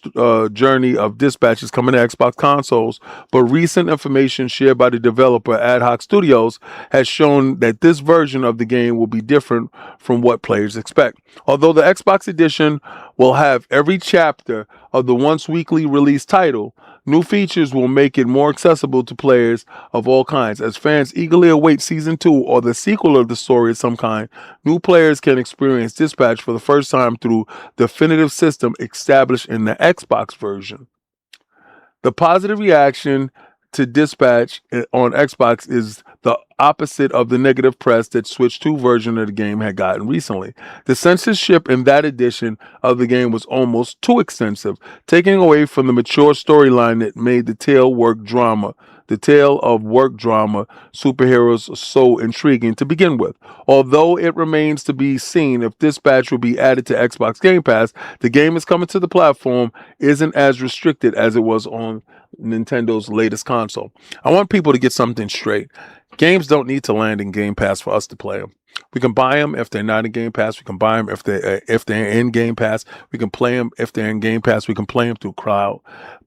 journey of Dispatch is coming to Xbox consoles, but recent information shared by the developer Ad Hoc Studios has shown that this version of the game will be different from what players expect. Although the Xbox edition will have every chapter of the once weekly release title, new features will make it more accessible to players of all kinds. As fans eagerly await Season 2 or the sequel of the story of some kind, new players can experience Dispatch for the first time through the definitive system established in the Xbox version. The positive reaction to Dispatch on Xbox is the opposite of the negative press that Switch 2 version of the game had gotten recently. The censorship in that edition of the game was almost too extensive, taking away from the mature storyline that made the tale of work drama superheroes so intriguing to begin with. Although it remains to be seen if Dispatch will be added to Xbox Game Pass, the game is coming to the platform isn't as restricted as it was on Nintendo's latest console. I want people to get something straight. Games don't need to land in Game Pass for us to play them. We can buy them if they're not in Game Pass. We can buy them if they're in Game Pass. We can play them if they're in Game Pass. We can play them through Cloud.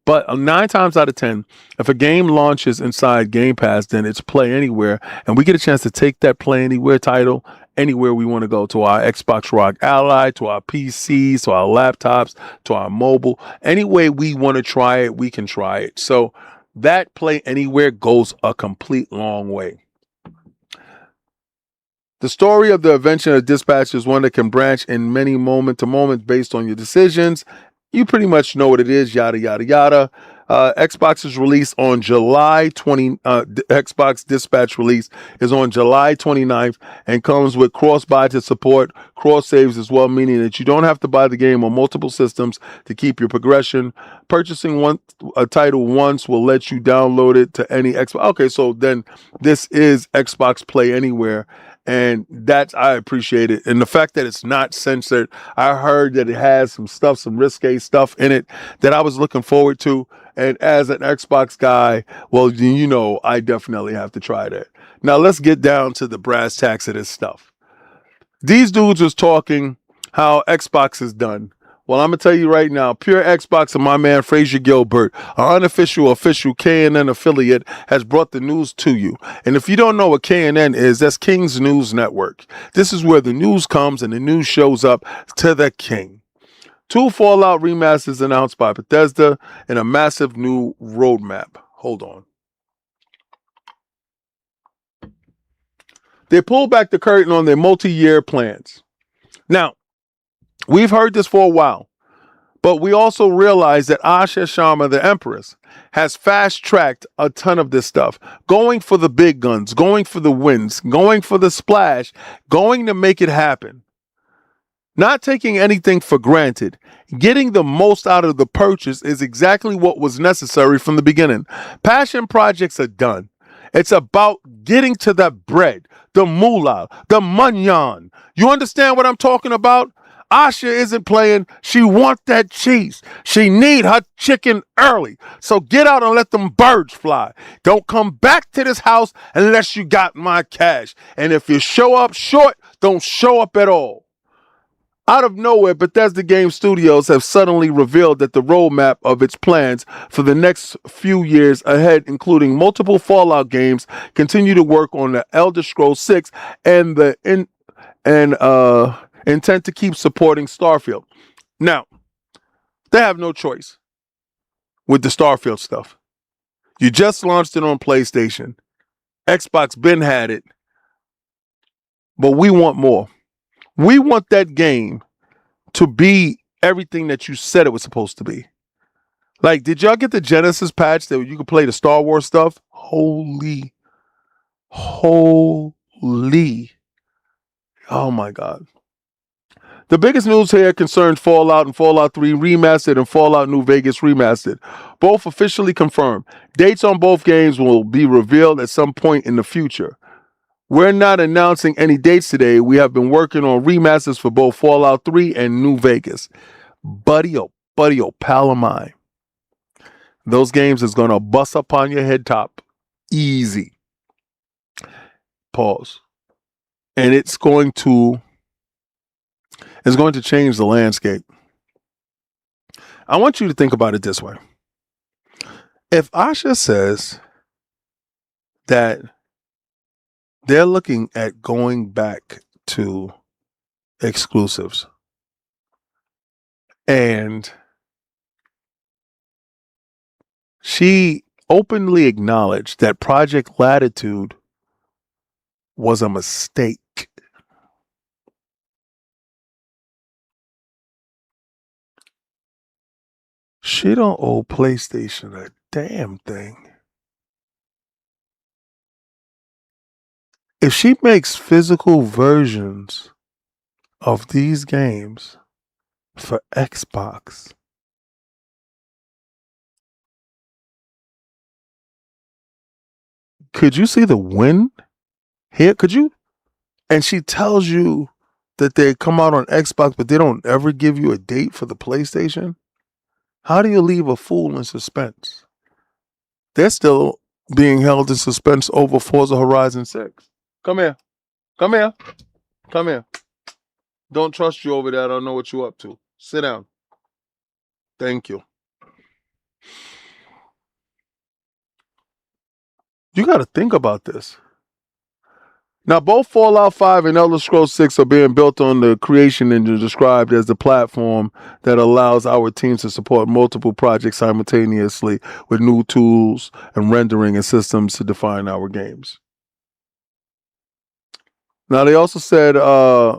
But 9 times out of 10, if a game launches inside Game Pass, then it's Play Anywhere, and we get a chance to take that Play Anywhere title anywhere we want to go, to our Xbox Rock Ally, to our PCs, to our laptops, to our mobile. Any way we want to try it, we can try it. So that Play Anywhere goes a complete long way. The story of the invention of Dispatch is one that can branch in many moment to moment based on your decisions. You pretty much know what it is, yada, yada, yada. Xbox's release on July 20, Xbox Dispatch release is on July 29th and comes with cross-buy to support cross-saves as well, meaning that you don't have to buy the game on multiple systems to keep your progression. Purchasing a title once will let you download it to any Xbox. Okay, so then this is Xbox Play Anywhere. And I appreciate it. And the fact that it's not censored, I heard that it has some risque stuff in it that I was looking forward to. And as an Xbox guy, well, I definitely have to try that. Now let's get down to the brass tacks of this stuff. These dudes was talking how Xbox is done. Well, I'm going to tell you right now, Pure Xbox and my man Fraser Gilbert, our official K&N affiliate, has brought the news to you. And if you don't know what K&N is, that's King's News Network. This is where the news comes and the news shows up to the king. 2 Fallout remasters announced by Bethesda and a massive new roadmap. Hold on. They pulled back the curtain on their multi-year plans. Now, we've heard this for a while, but we also realize that Asha Sharma, the Empress, has fast-tracked a ton of this stuff, going for the big guns, going for the wins, going for the splash, going to make it happen. Not taking anything for granted. Getting the most out of the purchase is exactly what was necessary from the beginning. Passion projects are done. It's about getting to that bread, the moolah, the manyan. You understand what I'm talking about? Asha isn't playing. She wants that cheese. She need her chicken early. So get out and let them birds fly. Don't come back to this house unless you got my cash. And if you show up short, don't show up at all. Out of nowhere, Bethesda Game Studios have suddenly revealed that the roadmap of its plans for the next few years ahead, including multiple Fallout games, continue to work on the Elder Scrolls 6 and intent to keep supporting Starfield. Now, they have no choice with the Starfield stuff. You just launched it on PlayStation. Xbox been had it, but we want more. We want that game to be everything that you said it was supposed to be. Like, did y'all get the Genesis patch that you could play the Star Wars stuff? Holy. Oh my God. The biggest news here concerns Fallout and Fallout 3 Remastered and Fallout New Vegas Remastered. Both officially confirmed. Dates on both games will be revealed at some point in the future. We're not announcing any dates today. We have been working on remasters for both Fallout 3 and New Vegas. Buddy, oh, pal of mine. Those games is going to bust up on your head top. Easy. Pause. And it's going to change the landscape. I want you to think about it this way. If Asha says that they're looking at going back to exclusives, and she openly acknowledged that Project Latitude was a mistake. She don't owe PlayStation a damn thing. If she makes physical versions of these games for Xbox, could you see the win here? Could you? And she tells you that they come out on Xbox, but they don't ever give you a date for the PlayStation. How do you leave a fool in suspense? They're still being held in suspense over Forza Horizon 6. Come here. Come here. Come here. Don't trust you over there. I don't know what you're up to. Sit down. Thank you. You got to think about this. Now, both Fallout 5 and Elder Scrolls 6 are being built on the creation engine described as the platform that allows our teams to support multiple projects simultaneously with new tools and rendering and systems to define our games. Now, they also said,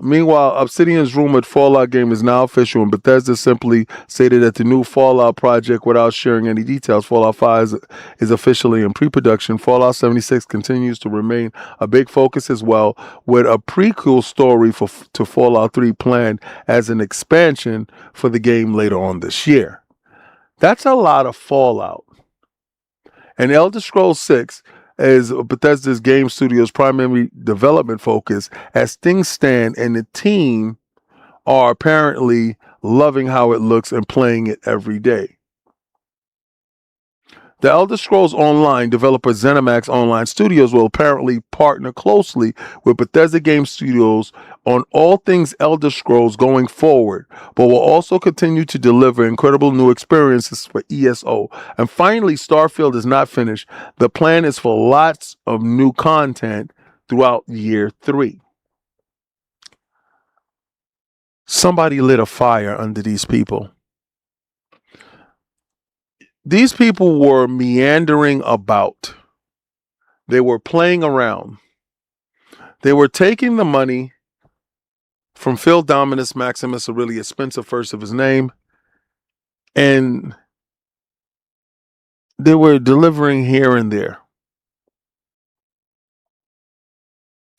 meanwhile, Obsidian's rumored Fallout game is now official, and Bethesda simply stated that the new Fallout project, without sharing any details, Fallout 5 is officially in pre-production. Fallout 76 continues to remain a big focus as well, with a prequel story to Fallout 3 planned as an expansion for the game later on this year. That's a lot of Fallout. And Elder Scrolls 6 is Bethesda's game studio's primary development focus as things stand, and the team are apparently loving how it looks and playing it every day. The Elder Scrolls Online developer ZeniMax Online Studios will apparently partner closely with Bethesda Game Studios on all things Elder Scrolls going forward, but will also continue to deliver incredible new experiences for ESO. And finally, Starfield is not finished. The plan is for lots of new content throughout year 3. Somebody lit a fire under these people. These people were meandering about. They were playing around. They were taking the money from Phil Dominus Maximus Aurelius Spencer, first of his name, and they were delivering here and there.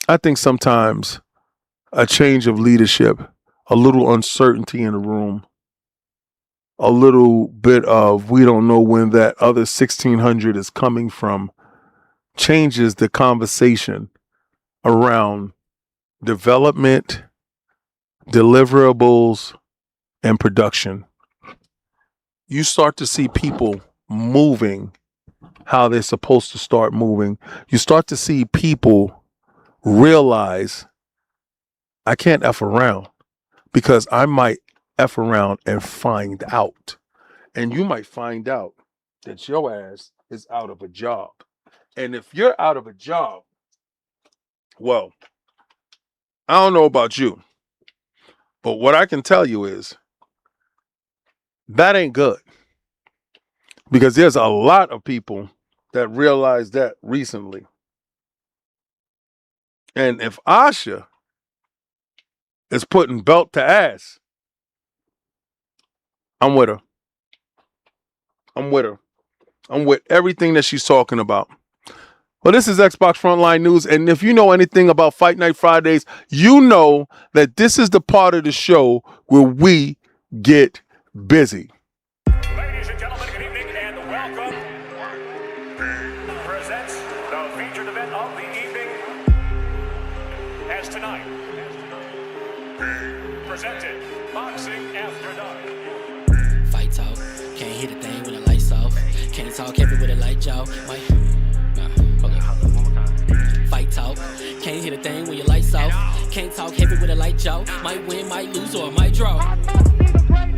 I think sometimes a change of leadership, a little uncertainty in the room, a little bit of we don't know when that other 1600 is coming from, changes the conversation around development, deliverables, and production. You start to see people moving how they're supposed to start moving. You start to see people realize I can't F around, because I might F around and find out. And you might find out that your ass is out of a job. And if you're out of a job, well, I don't know about you, but what I can tell you is that ain't good. Because there's a lot of people that realized that recently. And if Asha is putting belt to ass, I'm with her. I'm with her. I'm with everything that she's talking about. Well, this is Xbox Frontline News, and if you know anything about Fight Night Fridays, you know that this is the part of the show where we get busy. Ladies and gentlemen, good evening and welcome. Presents the featured event of the evening. As tonight, presented Boxing After Dark. Fight talk, can't hit a thing when the lights off. Can't talk heavy with a light jaw. Hold on. Fight talk, can't hit a thing when your lights off. Can't talk heavy with a light jaw. Might win, might lose, or might draw.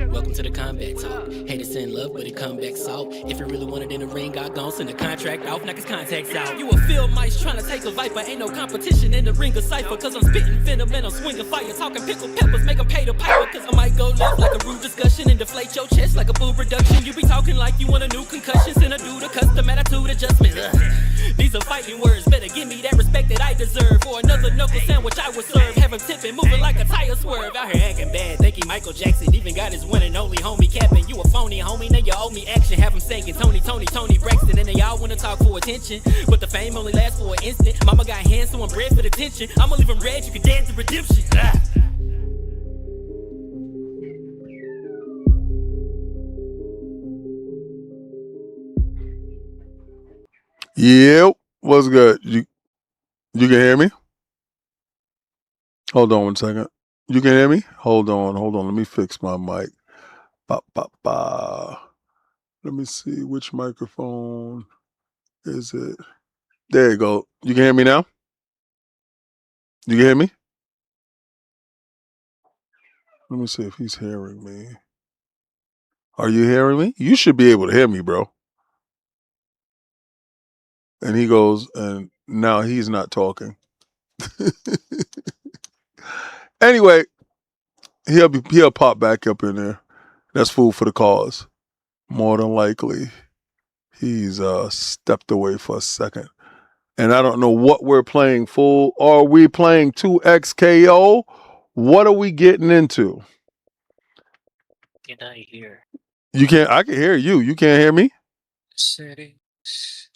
Welcome to the combat talk. Haters in love, but it come back salt. If you really want it in the ring, I gon' send a contract off, knock his contacts out. You a field mice trying to take a viper. Ain't no competition in the ring of cipher. Cause I'm spitting venom and I'm swinging fire. Talking pickled peppers, make them pay the piper. Cause I might go left like a rude discussion and deflate your chest like a boob reduction. You be talking like you want a new concussion. Send a dude a custom attitude adjustment. These are fighting words, better give me that respect that I deserve. For another knuckle sandwich I would serve. Have him tipping, moving like a tire swerve. Out here acting bad, thinking Michael Jackson. Even got his one and only homie capping. You a phony homie, now you owe me action. Have him singing Tony Braxton. And they all wanna talk for attention, but the fame only lasts for an instant. Mama got hands, so I'm bred for the tension. I'ma leave him red, you can dance to redemption. Yep. What's good? You can hear me? Hold on 1 second. You can hear me? Hold on. Let me fix my mic. Let me see which microphone is it. There you go. You can hear me now? You can hear me? Let me see if he's hearing me. Are you hearing me? You should be able to hear me, bro. And he goes, and now he's not talking. Anyway, he'll pop back up in there. That's food for the cause. More than likely, he's stepped away for a second. And I don't know what we're playing, fool. Are we playing 2XKO? What are we getting into? Can I hear? I can hear you. You can't hear me? Settings.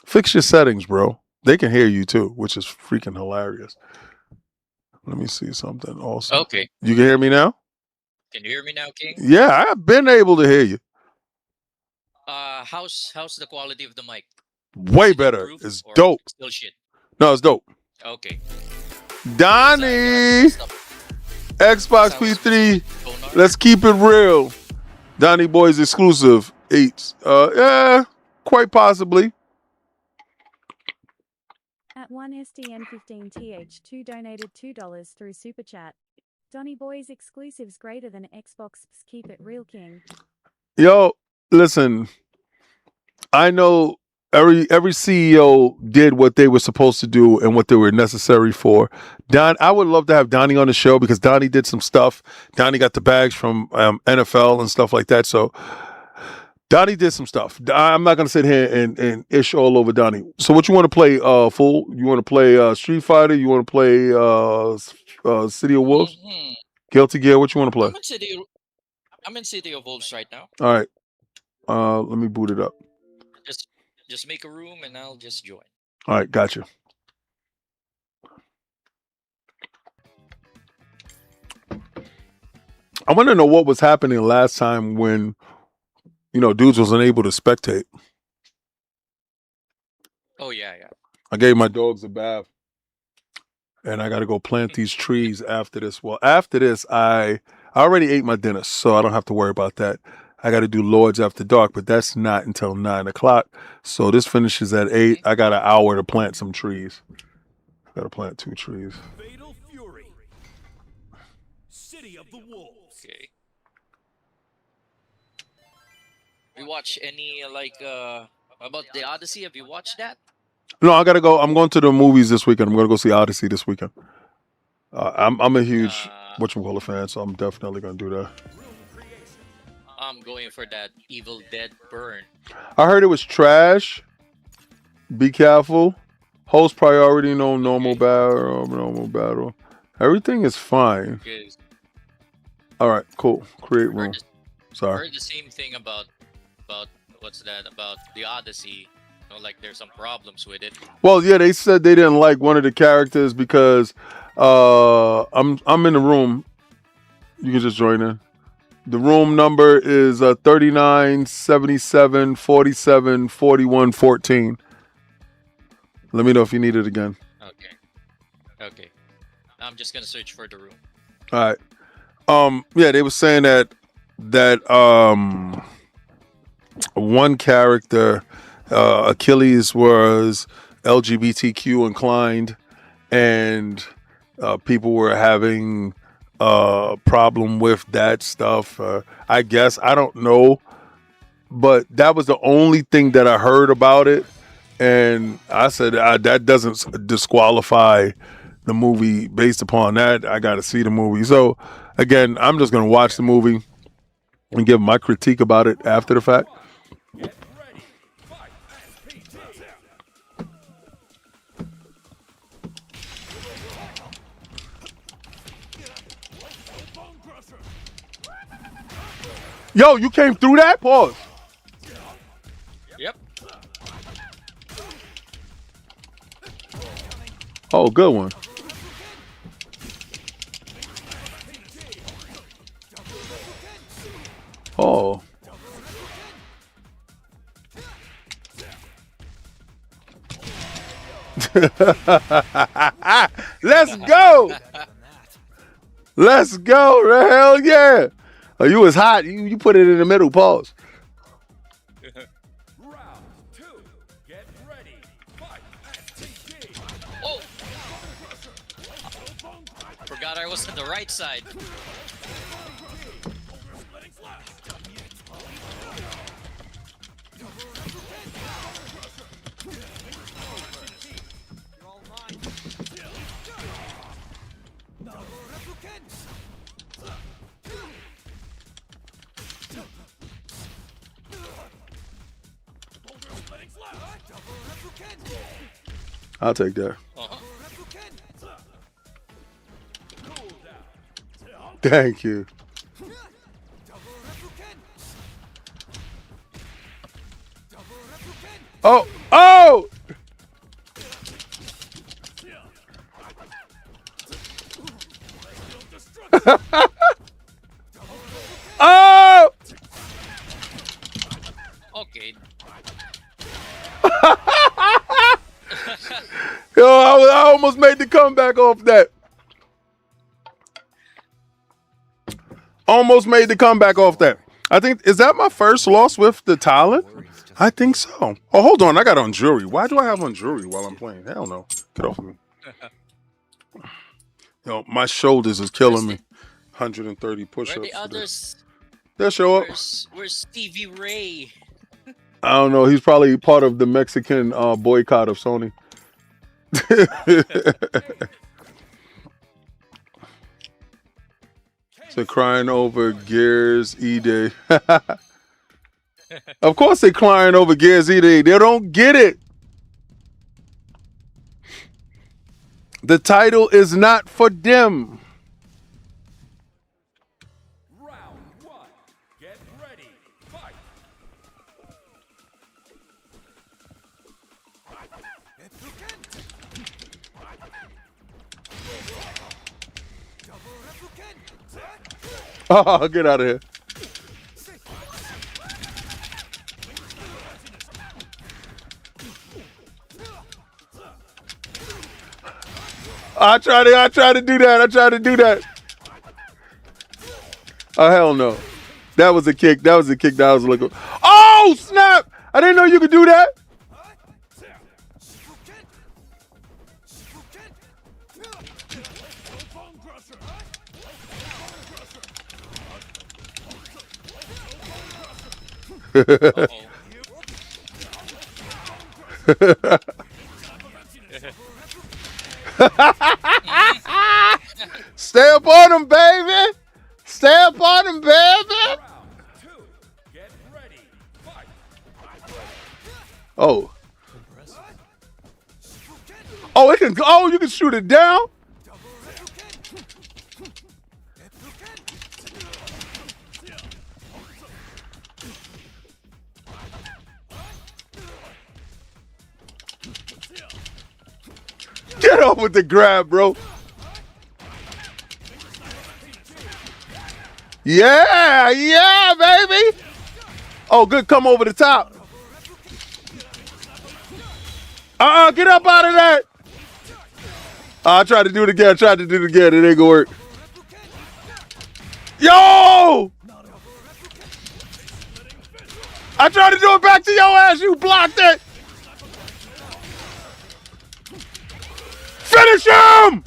Fix your settings, bro. They can hear you too, which is freaking hilarious. Let me see something also. Okay. You can hear me now? Can you hear me now, King? Yeah, I've been able to hear you. How's the quality of the mic? Way better. It's dope. Still shit. No, it's dope. Okay. Donnie, Xbox P3. Let's keep it real. Donnie Boy's exclusive eats. Yeah, quite possibly. At 1SDN15TH2 donated $2 through Super Chat. Donnie Boy's exclusives greater than Xbox. Keep it real, King. Yo, listen. I know every CEO did what they were supposed to do and what they were necessary for. I would love to have Donnie on the show because Donnie did some stuff. Donnie got the bags from NFL and stuff like that. So Donnie did some stuff. I'm not going to sit here and ish all over Donnie. So what you want to play, fool? You want to play Street Fighter? You want to play City of Wolves? Mm-hmm. Guilty Gear? What you want to play? I'm in City of Wolves right now. All right. Let me boot it up. Just make a room and I'll just join. All right, gotcha. I want to know what was happening last time when, dudes wasn't able to spectate. Oh, yeah. I gave my dogs a bath. And I got to go plant these trees after this. Well, after this, I already ate my dinner, so I don't have to worry about that. I got to do Lords After Dark, but that's not until 9 o'clock. So this finishes at 8. I got an hour to plant some trees. I got to plant 2 trees. Fatal Fury. City of the Wolves. Okay. We watch any about the Odyssey? Have you watched that? No, I got to go. I'm going to the movies this weekend. I'm going to go see Odyssey this weekend. I'm a huge whatchamacallit fan, so I'm definitely going to do that. I'm going for that Evil Dead Burn. I heard it was trash, Be careful. Host priority, no normal battle. Normal battle. Everything is fine. Because All right, cool. Create room. heard, Sorry. heard the same thing about what's that about the Odyssey. You know, like there's some problems with it. Well, yeah, they said they didn't like one of the characters because I'm in the room. You can just join in. The room number is 39 77 47 41 14. Let me know if you need it again. Okay. I'm just gonna search for the room. All right. Yeah, they were saying that one character, Achilles, was LGBTQ inclined, and people were having a problem with that stuff. I guess I don't know, but that was the only thing that I heard about it, and I said that doesn't disqualify the movie based upon that. I got to see the movie. So again, I'm just gonna watch the movie and give my critique about it after the fact. Yo, you came through that? Pause. Yep. Oh, good one. Oh. Let's go. Let's go. Hell yeah. Oh, you was hot. You put it in the middle. Pause. Round 2. Get ready. Fight. Oh! Forgot I was on the right side. I'll take that. Thank you. Oh! Oh! Oh! Okay. Yo, I almost made the comeback off that. Almost made the comeback off that. I think, is that my first loss with the talent? I think so. Oh, hold on. I got on jewelry. Why do I have on jewelry while I'm playing? Hell no. Get off of me. Yo, my shoulders is killing me. 130 push-ups. Where the others? They'll show up. Where's Stevie Ray? I don't know. He's probably part of the Mexican boycott of Sony. So crying over Gears E-Day. Of course they crying over Gears E-Day. They don't get it. The title is not for them. Round 1. Get ready. Fight. Oh, get out of here. I tried to do that. Oh, hell no. That was a kick. That was looking. Oh, snap! I didn't know you could do that. Stay up on him, baby. Stay up on him, baby. Round 2. Get ready. Fight. Oh. Oh, it can. Oh, you can shoot it down. Get up with the grab, bro. Yeah, yeah, baby. Oh, good. Come over the top. Get up out of that. I tried to do it again. It ain't gonna work. Yo! I tried to do it back to your ass. You blocked it. Finish him!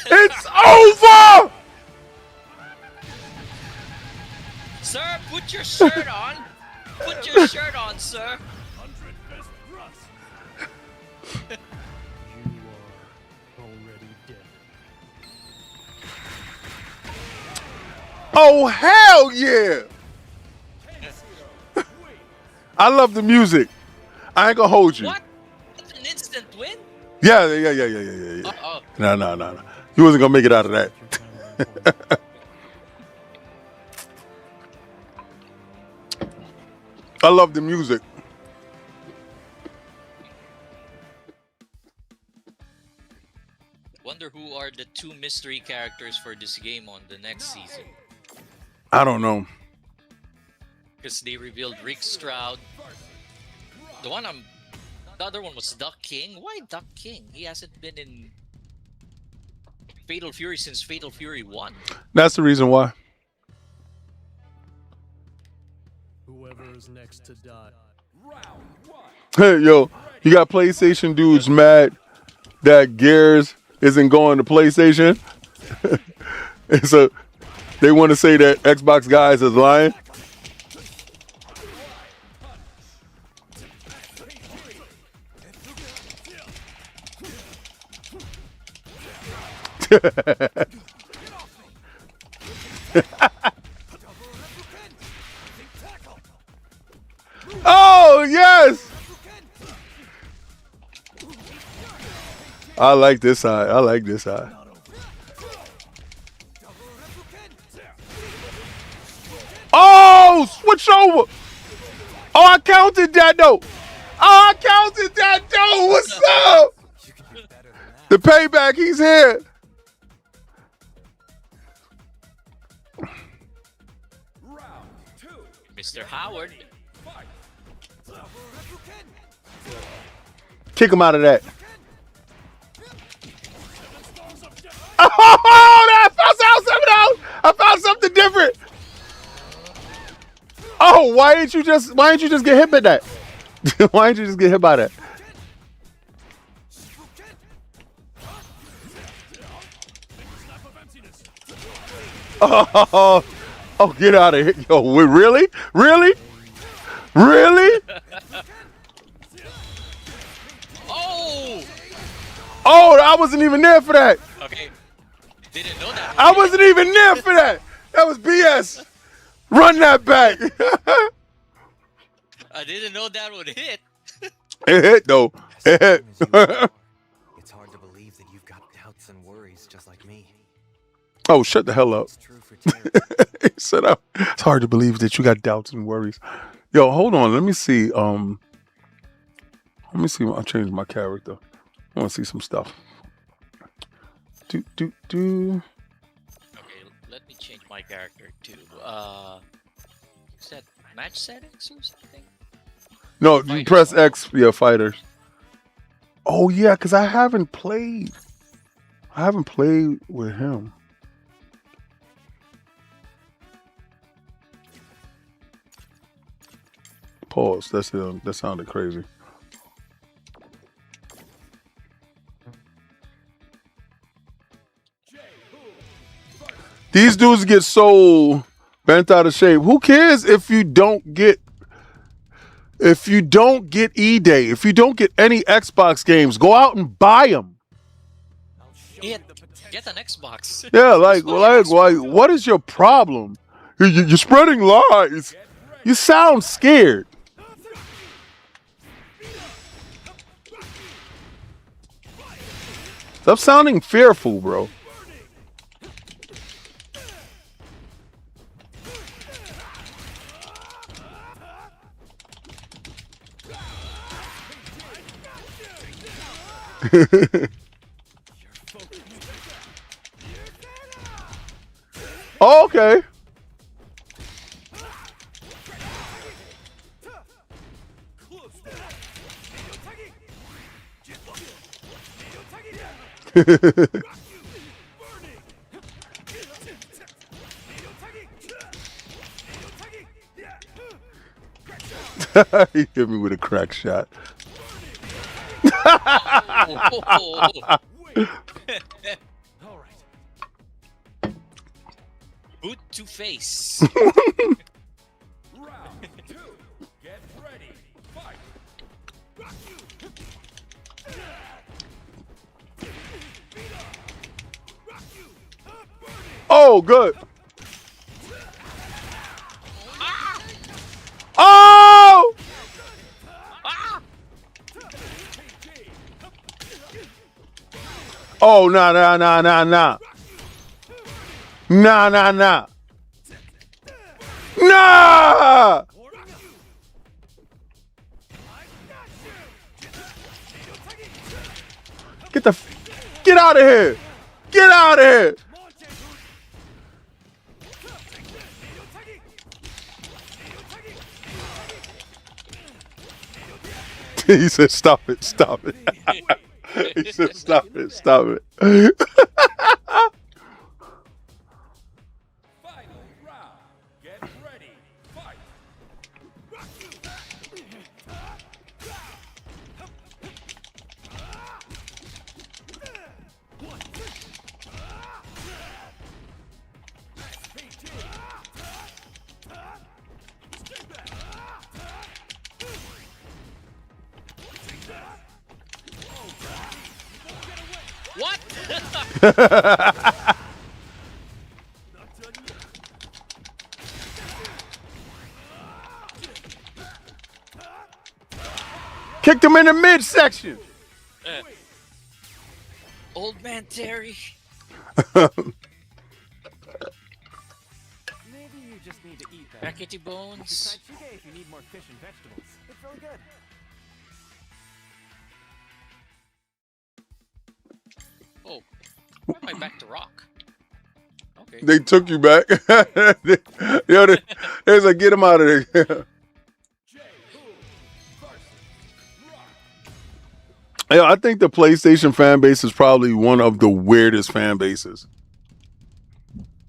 It's over! Sir, put your shirt on. Put your shirt on, sir. Oh, hell yeah! I love the music. I ain't gonna hold you. What? That's an instant win? Yeah. No. You wasn't gonna make it out of that. I love the music. Wonder who are the two mystery characters for this game on the next season. I don't know. Because they revealed Rick Stroud. The other one was Duck King. Why Duck King? He hasn't been in Fatal Fury since Fatal Fury 1. That's the reason why. Whoever is next to die. Hey, yo, you got PlayStation dudes mad that Gears isn't going to PlayStation. And so they want to say that Xbox guys is lying. Oh, yes! I like this side. Oh, switch over. Oh, I counted that, though. What's up? The payback, he's here. Mr. Howard. Kick him out of that. Oh, I found something different. Oh, why didn't you just get hit by that? Why didn't you just get hit by that? Oh, get out of here. Yo, really? Oh, I wasn't even there for that. Okay. Didn't know that. I wasn't even there for that. That was BS. Run that back. I didn't know that would hit. It hit, though. It hit. It's hard to believe that you've got doubts and worries just like me. Oh, shut the hell up. It's true for Terry. He said, it's hard to believe that you got doubts and worries. Yo, hold on. Let me see. I'll change my character. I want to see some stuff. Okay, let me change my character too. Is that match settings or something? No, you press X. Yeah, fighters. Oh yeah, because I haven't played with him. Pause. That sounded crazy. These dudes get so bent out of shape. Who cares if you don't get E-Day, if you don't get any Xbox games, go out and buy them. Get an Xbox. Yeah, like what is your problem? You're spreading lies. You sound scared. Stop sounding fearful, bro. Okay. He hit me with a crack shot. Boot to face. Round 2. Get ready. Fight. Oh, good. Oh! Oh, nah. Nah. Get out of here. Get out of here. He said, stop it. He said, stop it. Final round. Get ready. Fight. What? Kicked him in the midsection. Old man Terry. Maybe you just need to eat that. Rackety bones. Try chicken if you need more fish and vegetables. It's really good. Oh, why am I back to rock? Okay. They took you back. Yo, they was like, get him out of there. Yeah, I think the PlayStation fan base is probably one of the weirdest fan bases.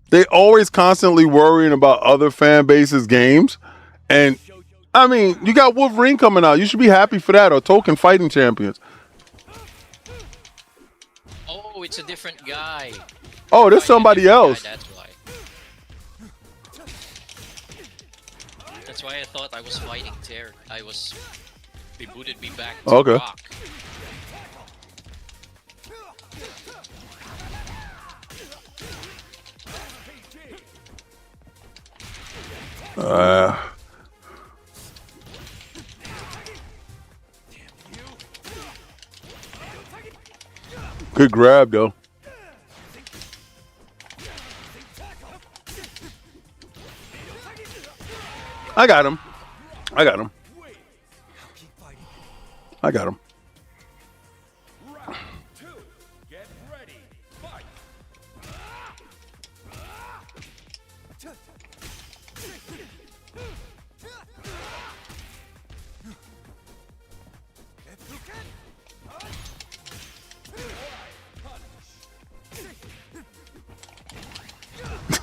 They always constantly worrying about other fan bases' games. And, I mean, you got Wolverine coming out. You should be happy for that, or Token Fighting Champions. Oh, it's a different guy. Oh, there's somebody else. Guy, that's why. That's why I thought I was fighting Terry. They booted me back to Okay. rock. Good grab, though. I got him. Round 2. Get ready. Fight.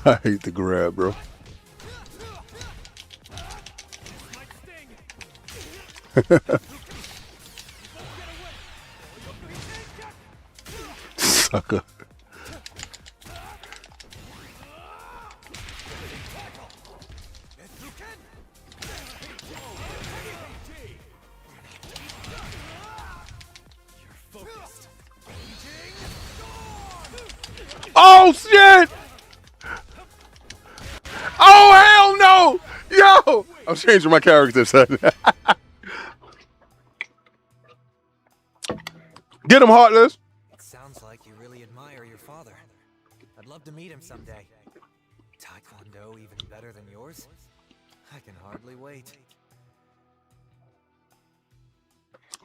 I hate the grab, bro. Sucker. Oh shit! Oh hell no! Yo! I'm changing my character, son. Get him, Heartless. It sounds like you I'd love to meet him someday. Taekwondo even better than yours? I can hardly wait.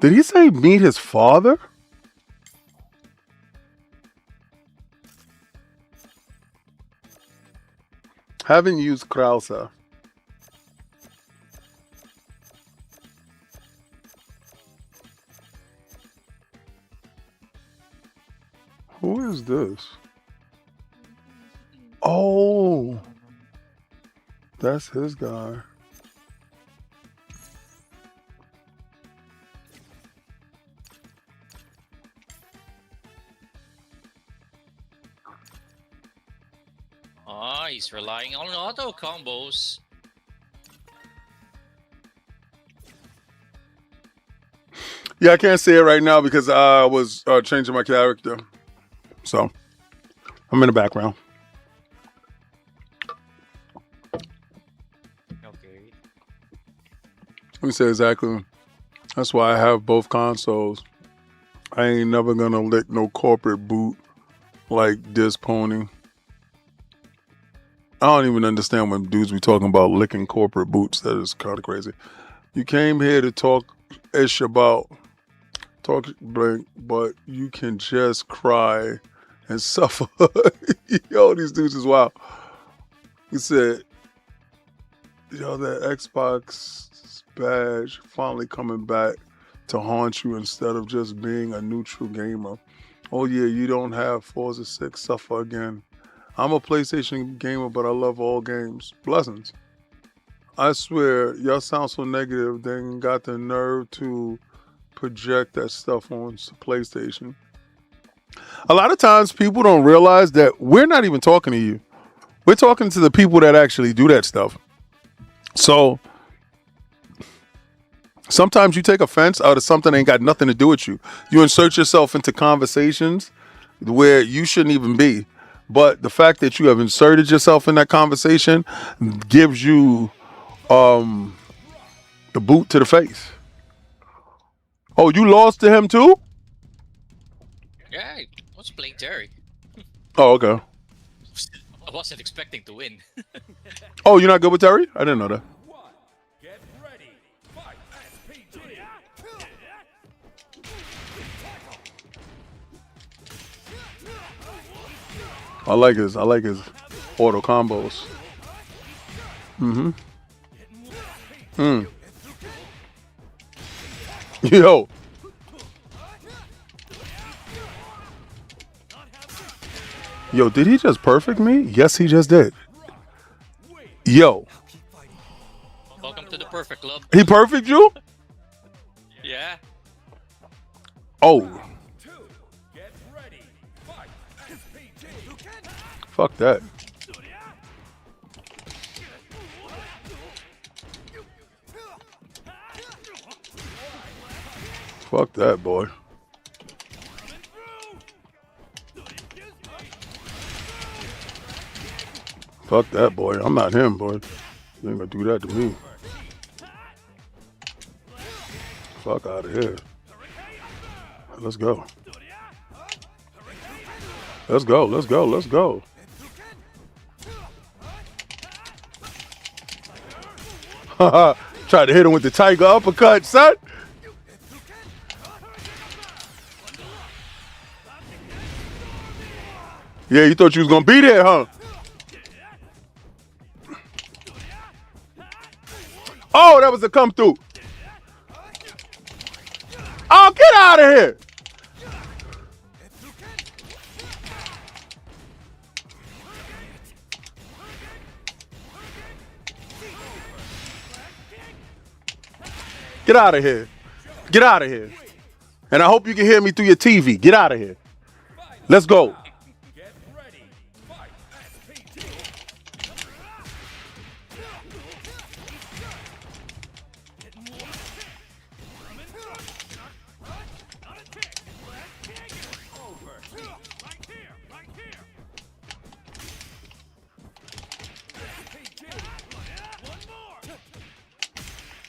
Did he say meet his father? Haven't used Krauser. Who is this? Oh, that's his guy. Ah, he's relying on auto combos. Yeah, I can't say it right now because I was changing my character. So, I'm in the background. Okay. Let me say exactly. That's why I have both consoles. I ain't never gonna lick no corporate boot like this pony. I don't even understand when dudes be talking about licking corporate boots. That is kind of crazy. You came here to talk ish about talk blank, but you can just cry and suffer. Yo, these dudes is wild. He said, yo, that Xbox badge finally coming back to haunt you instead of just being a neutral gamer. Oh yeah, you don't have Forza 6, suffer again. I'm a PlayStation gamer, but I love all games. Blessings. I swear, y'all sound so negative, they ain't got the nerve to project that stuff on PlayStation. A lot of times people don't realize that we're not even talking to you. We're talking to the people that actually do that stuff. So sometimes you take offense out of something that ain't got nothing to do with you. You insert yourself into conversations where you shouldn't even be. But the fact that you have inserted yourself in that conversation gives you the boot to the face. Oh, you lost to him too? Yeah, I was playing Terry. Oh, okay. I wasn't expecting to win. Oh, you're not good with Terry? I didn't know that. Get ready. Fight. SPG. I like his auto combos. Mm-hmm. Yo. Yo, did he just perfect me? Yes, he just did. Yo. Welcome to the perfect club. He perfect you? Yeah. Oh. Get ready. Fight. SPG. Fuck that. Fuck that, boy. Fuck that, boy. I'm not him, boy. You ain't gonna do that to me. Fuck out of here. Let's go. Let's go, let's go, let's go. Tried to hit him with the tiger uppercut, son. Yeah, you thought you was gonna be there, huh? Oh, that was a come through. Oh, get out of here. Get out of here. Get out of here. And I hope you can hear me through your TV. Get out of here. Let's go. Get ready. Fight. SPG.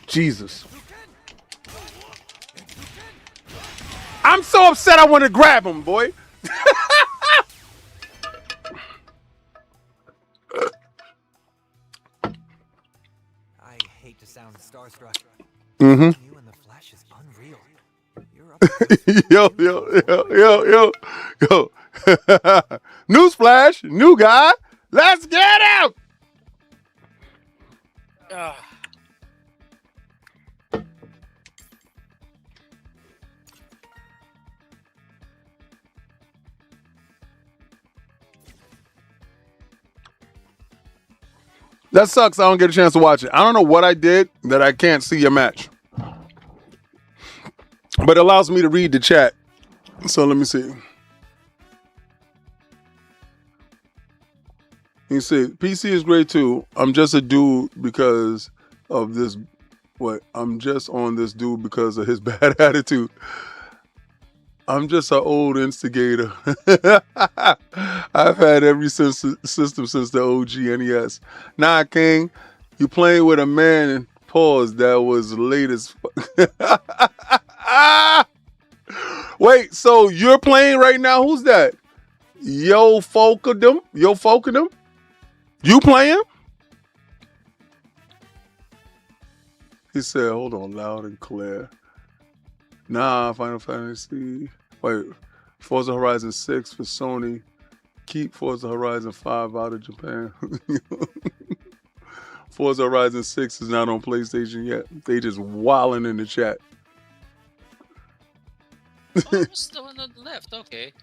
Jesus. I'm so upset I want to grab him, boy. sound starstruck. Mm-hmm. You and the Flash is unreal. You're up yo. Newsflash, new guy. Let's get him. That sucks. I don't get a chance to watch it. I don't know what I did that I can't see your match. But it allows me to read the chat. So let me see. You see, PC is great too. I'm just a dude because of this. What? I'm just on this dude because of his bad attitude. I'm just an old instigator. I've had every system since the OG NES. Nah, King, you playing with a man and pause that was the latest. Wait, so you're playing right now? Who's that? Yo Folkadum? You playing? He said, hold on, loud and clear. Nah, Final Fantasy. Wait, Forza Horizon 6 for Sony. Keep Forza Horizon 5 out of Japan. Forza Horizon 6 is not on PlayStation yet. They just wilding in the chat. Oh, what's the one on the left? Okay.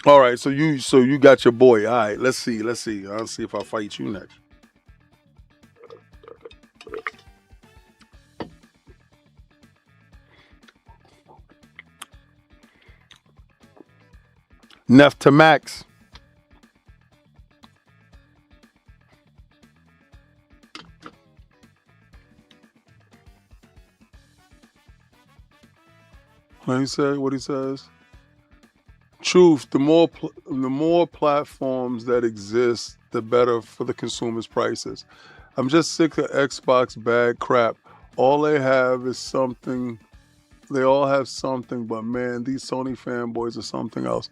All right, so you got your boy. All right, let's see. I'll see if I fight you next. Neff to Max. Let me say what he says. Truth, the more platforms that exist, the better for the consumers' prices. I'm just sick of Xbox bad crap. All they have is something. They all have something, but man, these Sony fanboys are something else.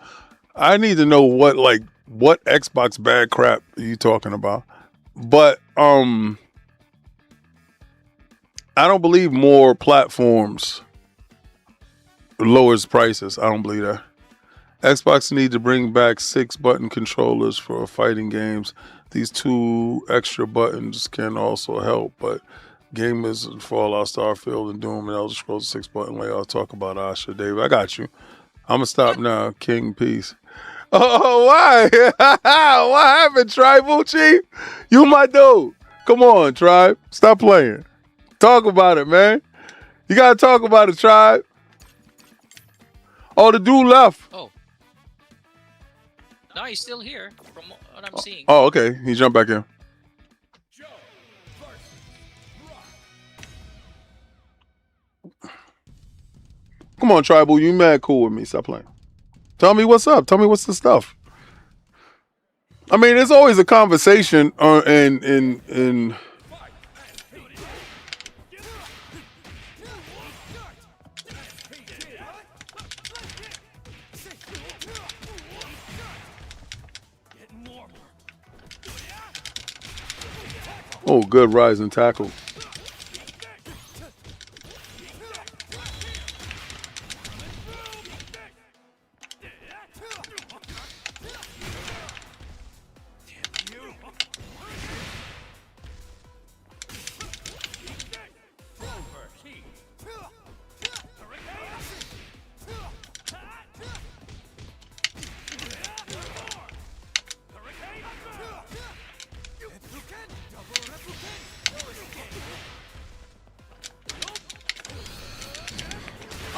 I need to know what Xbox bad crap are you talking about? But I don't believe more platforms lowers prices. I don't believe that. Xbox need to bring back 6-button controllers for fighting games. These 2 extra buttons can also help, but gamers Fallout, Starfield, and Doom and Elder Scrolls 6-button layout. Talk about Asha, Dave. I got you. I'm gonna stop now. King, peace. Oh, why? What happened, Tribal Chief? You my dude. Come on, Tribe. Stop playing. Talk about it, man. You gotta talk about it, Tribe. Oh, the dude left. Oh. No, he's still here from what I'm seeing. Oh, okay. He jumped back in. Come on, Tribal. You mad cool with me. Stop playing. Tell me what's up. Tell me what's the stuff. I mean, there's always a conversation in Oh, good rise and tackle.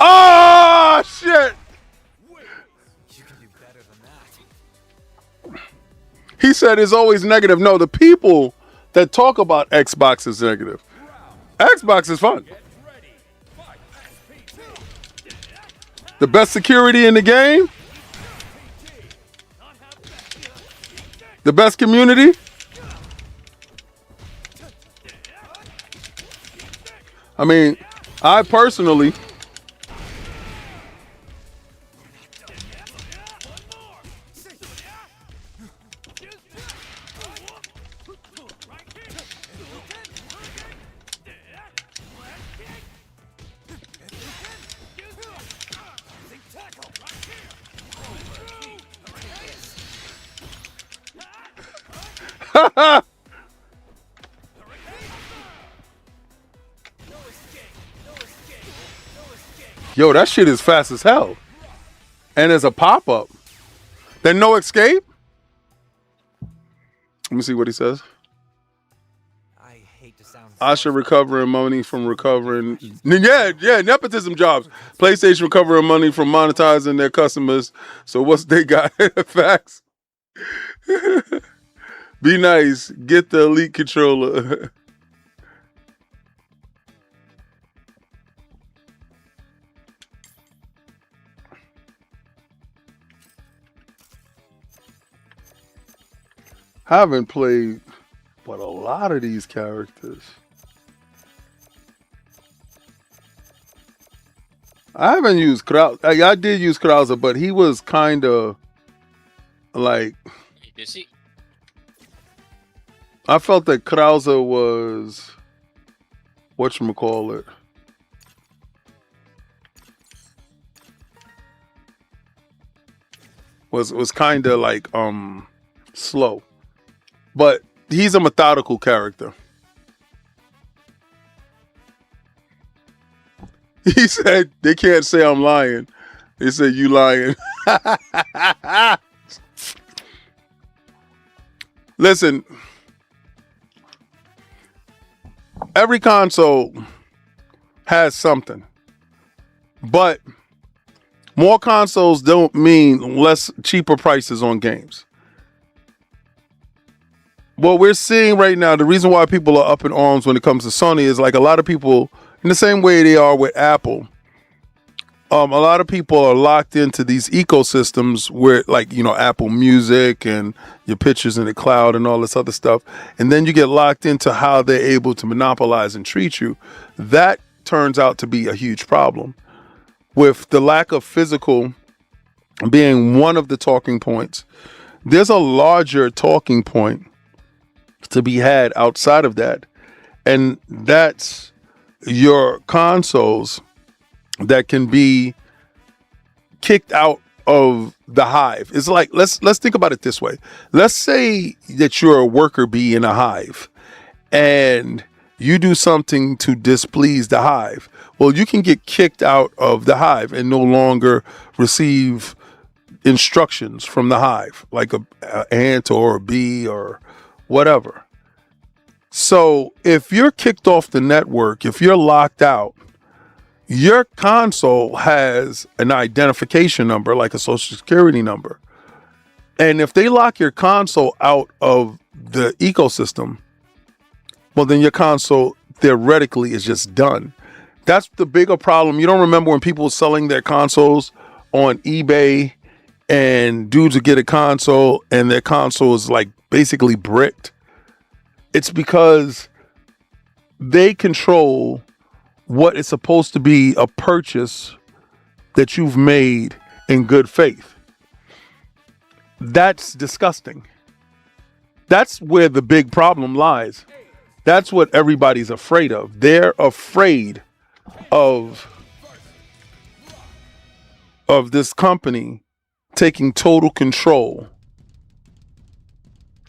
Oh, shit. You can do better than that. He said it's always negative. No, the people that talk about Xbox is negative. Xbox is fun. The best security in the game. The best community. I mean, I personally... Yo, that shit is fast as hell. And there's a pop-up. Then no escape? Let me see what he says. I hate to sound I should recovering money from recovering. Yeah, nepotism jobs. PlayStation recovering money from monetizing their customers. So what's they got? Facts. Be nice. Get the elite controller. Haven't played, but a lot of these characters. I haven't used Krauser. I did use Krauser, but he was kind of like. Is he? I felt that Krauser was whatchamacallit. Was kind of like slow. But he's a methodical character. He said they can't say I'm lying. They said you lying. Listen, every console has something, but more consoles don't mean less cheaper prices on games. What we're seeing right now, the reason why people are up in arms when it comes to Sony is like a lot of people, in the same way they are with Apple, a lot of people are locked into these ecosystems where, like, you know, Apple Music and your pictures in the cloud and all this other stuff. And then you get locked into how they're able to monopolize and treat you. That turns out to be a huge problem. With the lack of physical being one of the talking points, there's a larger talking point to be had outside of that, and that's your consoles that can be kicked out of the hive. It's like, let's think about it this way. Let's say that you're a worker bee in a hive and you do something to displease the hive. Well, you can get kicked out of the hive and no longer receive instructions from the hive, like a ant or a bee or whatever. So if you're kicked off the network, if you're locked out, your console has an identification number, like a social security number. And if they lock your console out of the ecosystem, well, then your console theoretically is just done. That's the bigger problem. You don't remember when people were selling their consoles on eBay and dudes would get a console and their console is like basically bricked? It's because they control what is supposed to be a purchase that you've made in good faith. That's disgusting. That's where the big problem lies. That's what everybody's afraid of. They're afraid of this company taking total control.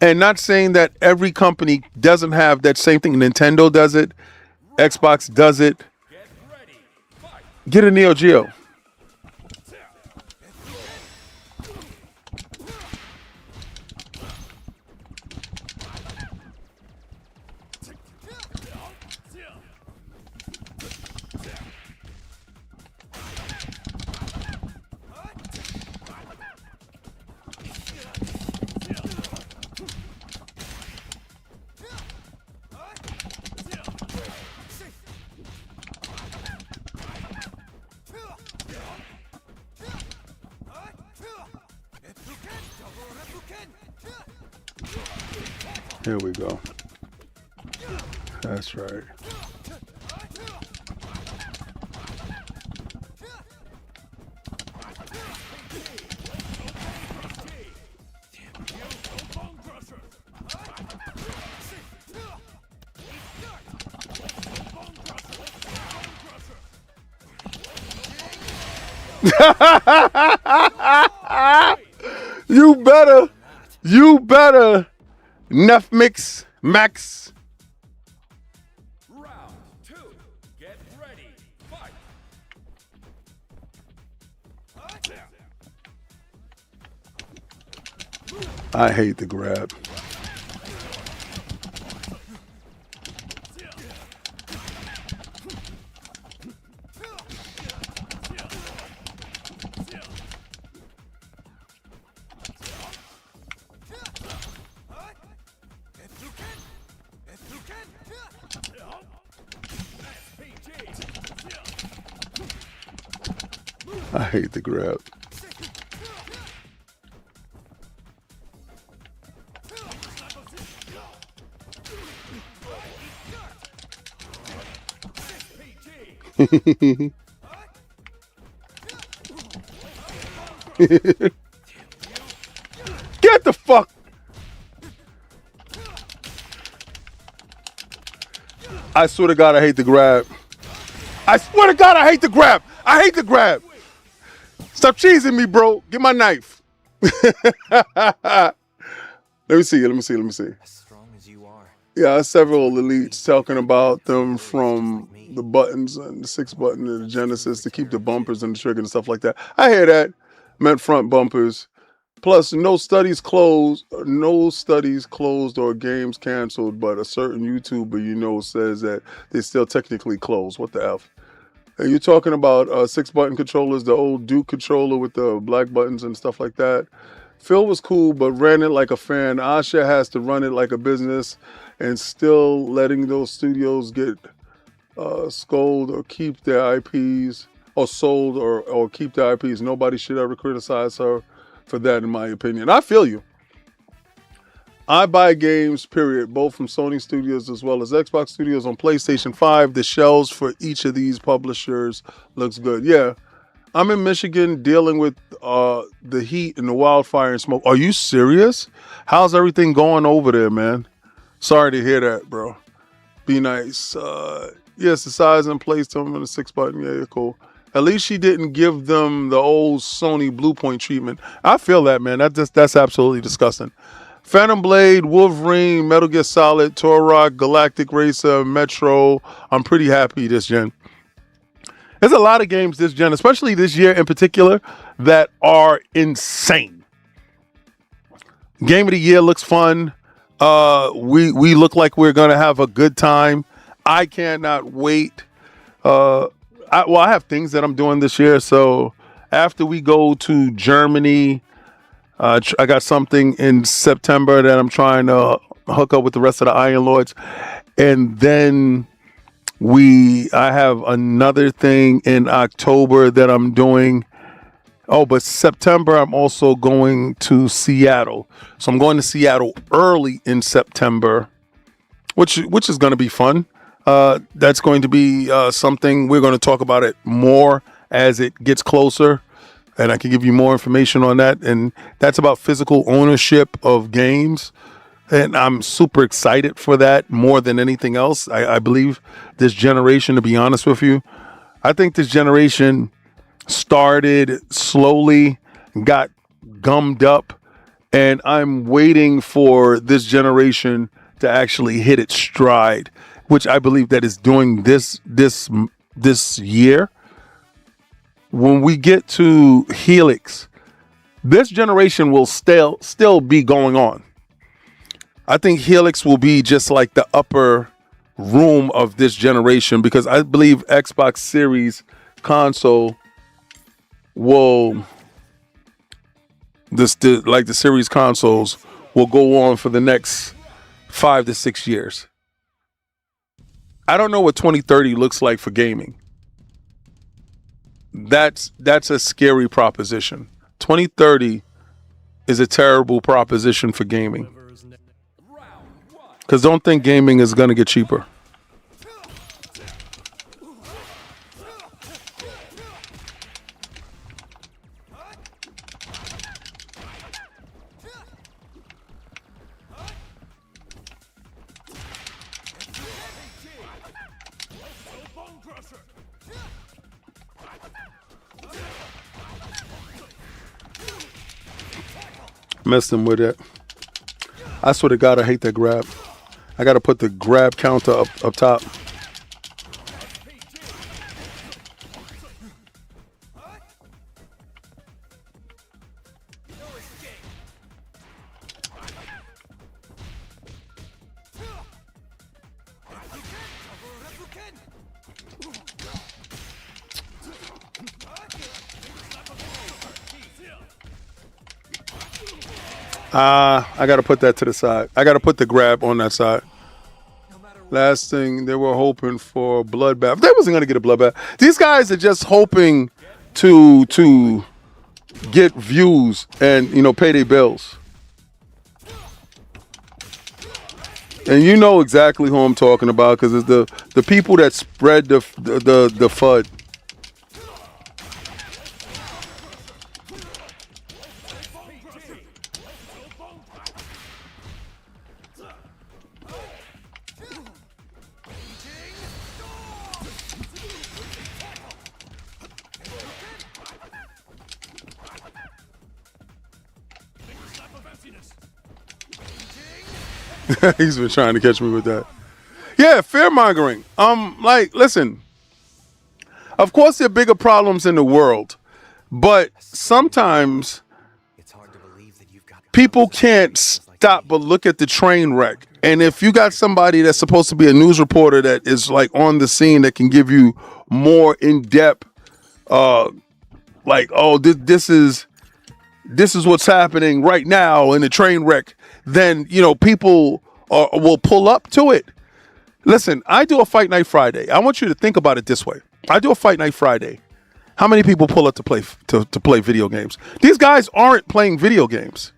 And not saying that every company doesn't have that same thing. Nintendo does it. Xbox does it. Get a Neo Geo. Here we go. That's right. You better Neff Mix Max. Round 2. Get ready. Fight. I hate the grab. I hate the grab. Get the fuck. I swear to God, I hate the grab. I swear to God, I hate the grab. I hate the grab. Stop cheesing me, bro. Get my knife. Let me see. As strong as you are. Yeah, several elites talking about them from the buttons and the 6 button and the Genesis to keep the bumpers and the trigger and stuff like that. I hear that. Meant front bumpers. Plus, no studies closed or games canceled, but a certain YouTuber says that they still technically closed. What the F? And you're talking about 6-button controllers, the old Duke controller with the black buttons and stuff like that. Phil was cool, but ran it like a fan. Asha has to run it like a business, and still letting those studios get sold or keep their IPs, or sold or keep their IPs. Nobody should ever criticize her for that, in my opinion. I feel you. I buy games, period, both from Sony Studios as well as Xbox Studios on PlayStation 5. The shelves for each of these publishers looks good. Yeah, I'm in Michigan dealing with the heat and the wildfire and smoke. Are you serious? How's everything going over there, man? Sorry to hear that, bro. Be nice. Yes, the size and place to them in the 6-button. Yeah, cool. At least she didn't give them the old Sony Bluepoint treatment. I feel that, man. That's absolutely disgusting. Phantom Blade, Wolverine, Metal Gear Solid, Turok, Galactic Racer, Metro. I'm pretty happy this gen. There's a lot of games this gen, especially this year in particular, that are insane. Game of the year looks fun. We look like we're gonna have a good time. I cannot wait. I have things that I'm doing this year. So after we go to Germany, I got something in September that I'm trying to hook up with the rest of the Iron Lords. And then I have another thing in October that I'm doing. Oh, but September, I'm also going to Seattle. So I'm going to Seattle early in September, which is going to be fun. That's going to be something we're going to talk about it more as it gets closer, and I can give you more information on that. And that's about physical ownership of games, and I'm super excited for that more than anything else. I believe this generation, to be honest with you, I think this generation started slowly, got gummed up, and I'm waiting for this generation to actually hit its stride, which I believe that is doing this year. When we get to Helix, this generation will still be going on. I think Helix will be just like the upper room of this generation, because I believe Xbox Series console will, like the series consoles, will go on for the next 5 to 6 years. I don't know what 2030 looks like for gaming. That's a scary proposition. 2030 is a terrible proposition for gaming. Because don't think gaming is going to get cheaper. Messed him with it. I swear to God, I hate that grab. I got to put the grab counter up top. I got to put that to the side. I got to put the grab on that side. Last thing, they were hoping for a bloodbath. They wasn't going to get a bloodbath. These guys are just hoping to get views and, you know, pay their bills. And you know exactly who I'm talking about because it's the people that spread the FUD. He's been trying to catch me with that. Yeah, fear mongering. Like, listen. Of course, there are bigger problems in the world, but sometimes people can't stop but look at the train wreck. And if you got somebody that's supposed to be a news reporter that is like on the scene that can give you more in depth, like, oh, this is what's happening right now in the train wreck, then, you know, people will pull up to it. Listen, I do a Fight Night Friday. I want you to think about it this way. I do a Fight Night Friday. How many people pull up to play video games? These guys aren't playing video games.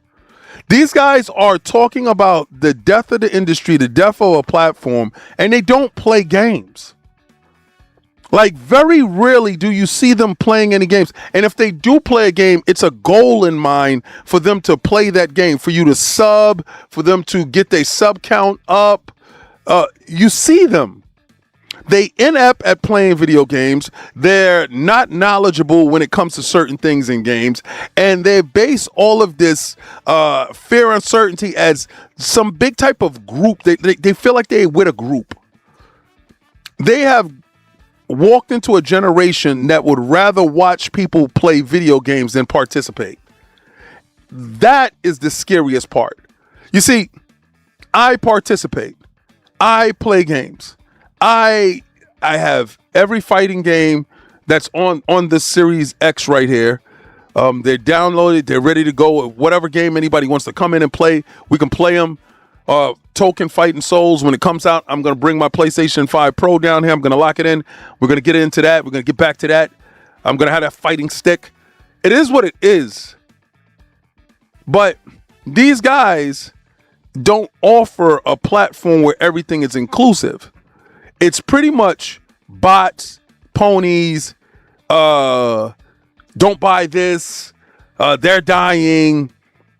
These guys are talking about the death of the industry, the death of a platform, and they don't play games. Like, very rarely do you see them playing any games. And if they do play a game, it's a goal in mind for them to play that game, for you to sub, for them to get their sub count up. You see them. They inept at playing video games. They're not knowledgeable when it comes to certain things in games. And they base all of this fear, uncertainty as some big type of group. They feel like they're with a group. They have walked into a generation that would rather watch people play video games than participate. That is the scariest part. You see, I participate. I play games. I have every fighting game that's on this Series X right here. They're downloaded. They're ready to go. Whatever game anybody wants to come in and play, we can play them. Token Fighting Souls, when it comes out, I'm going to bring my PlayStation 5 Pro down here. I'm going to lock it in. We're going to get into that. We're going to get back to that. I'm going to have that fighting stick. It is what it is. But these guys don't offer a platform where everything is inclusive. It's pretty much bots, ponies, don't buy this, they're dying,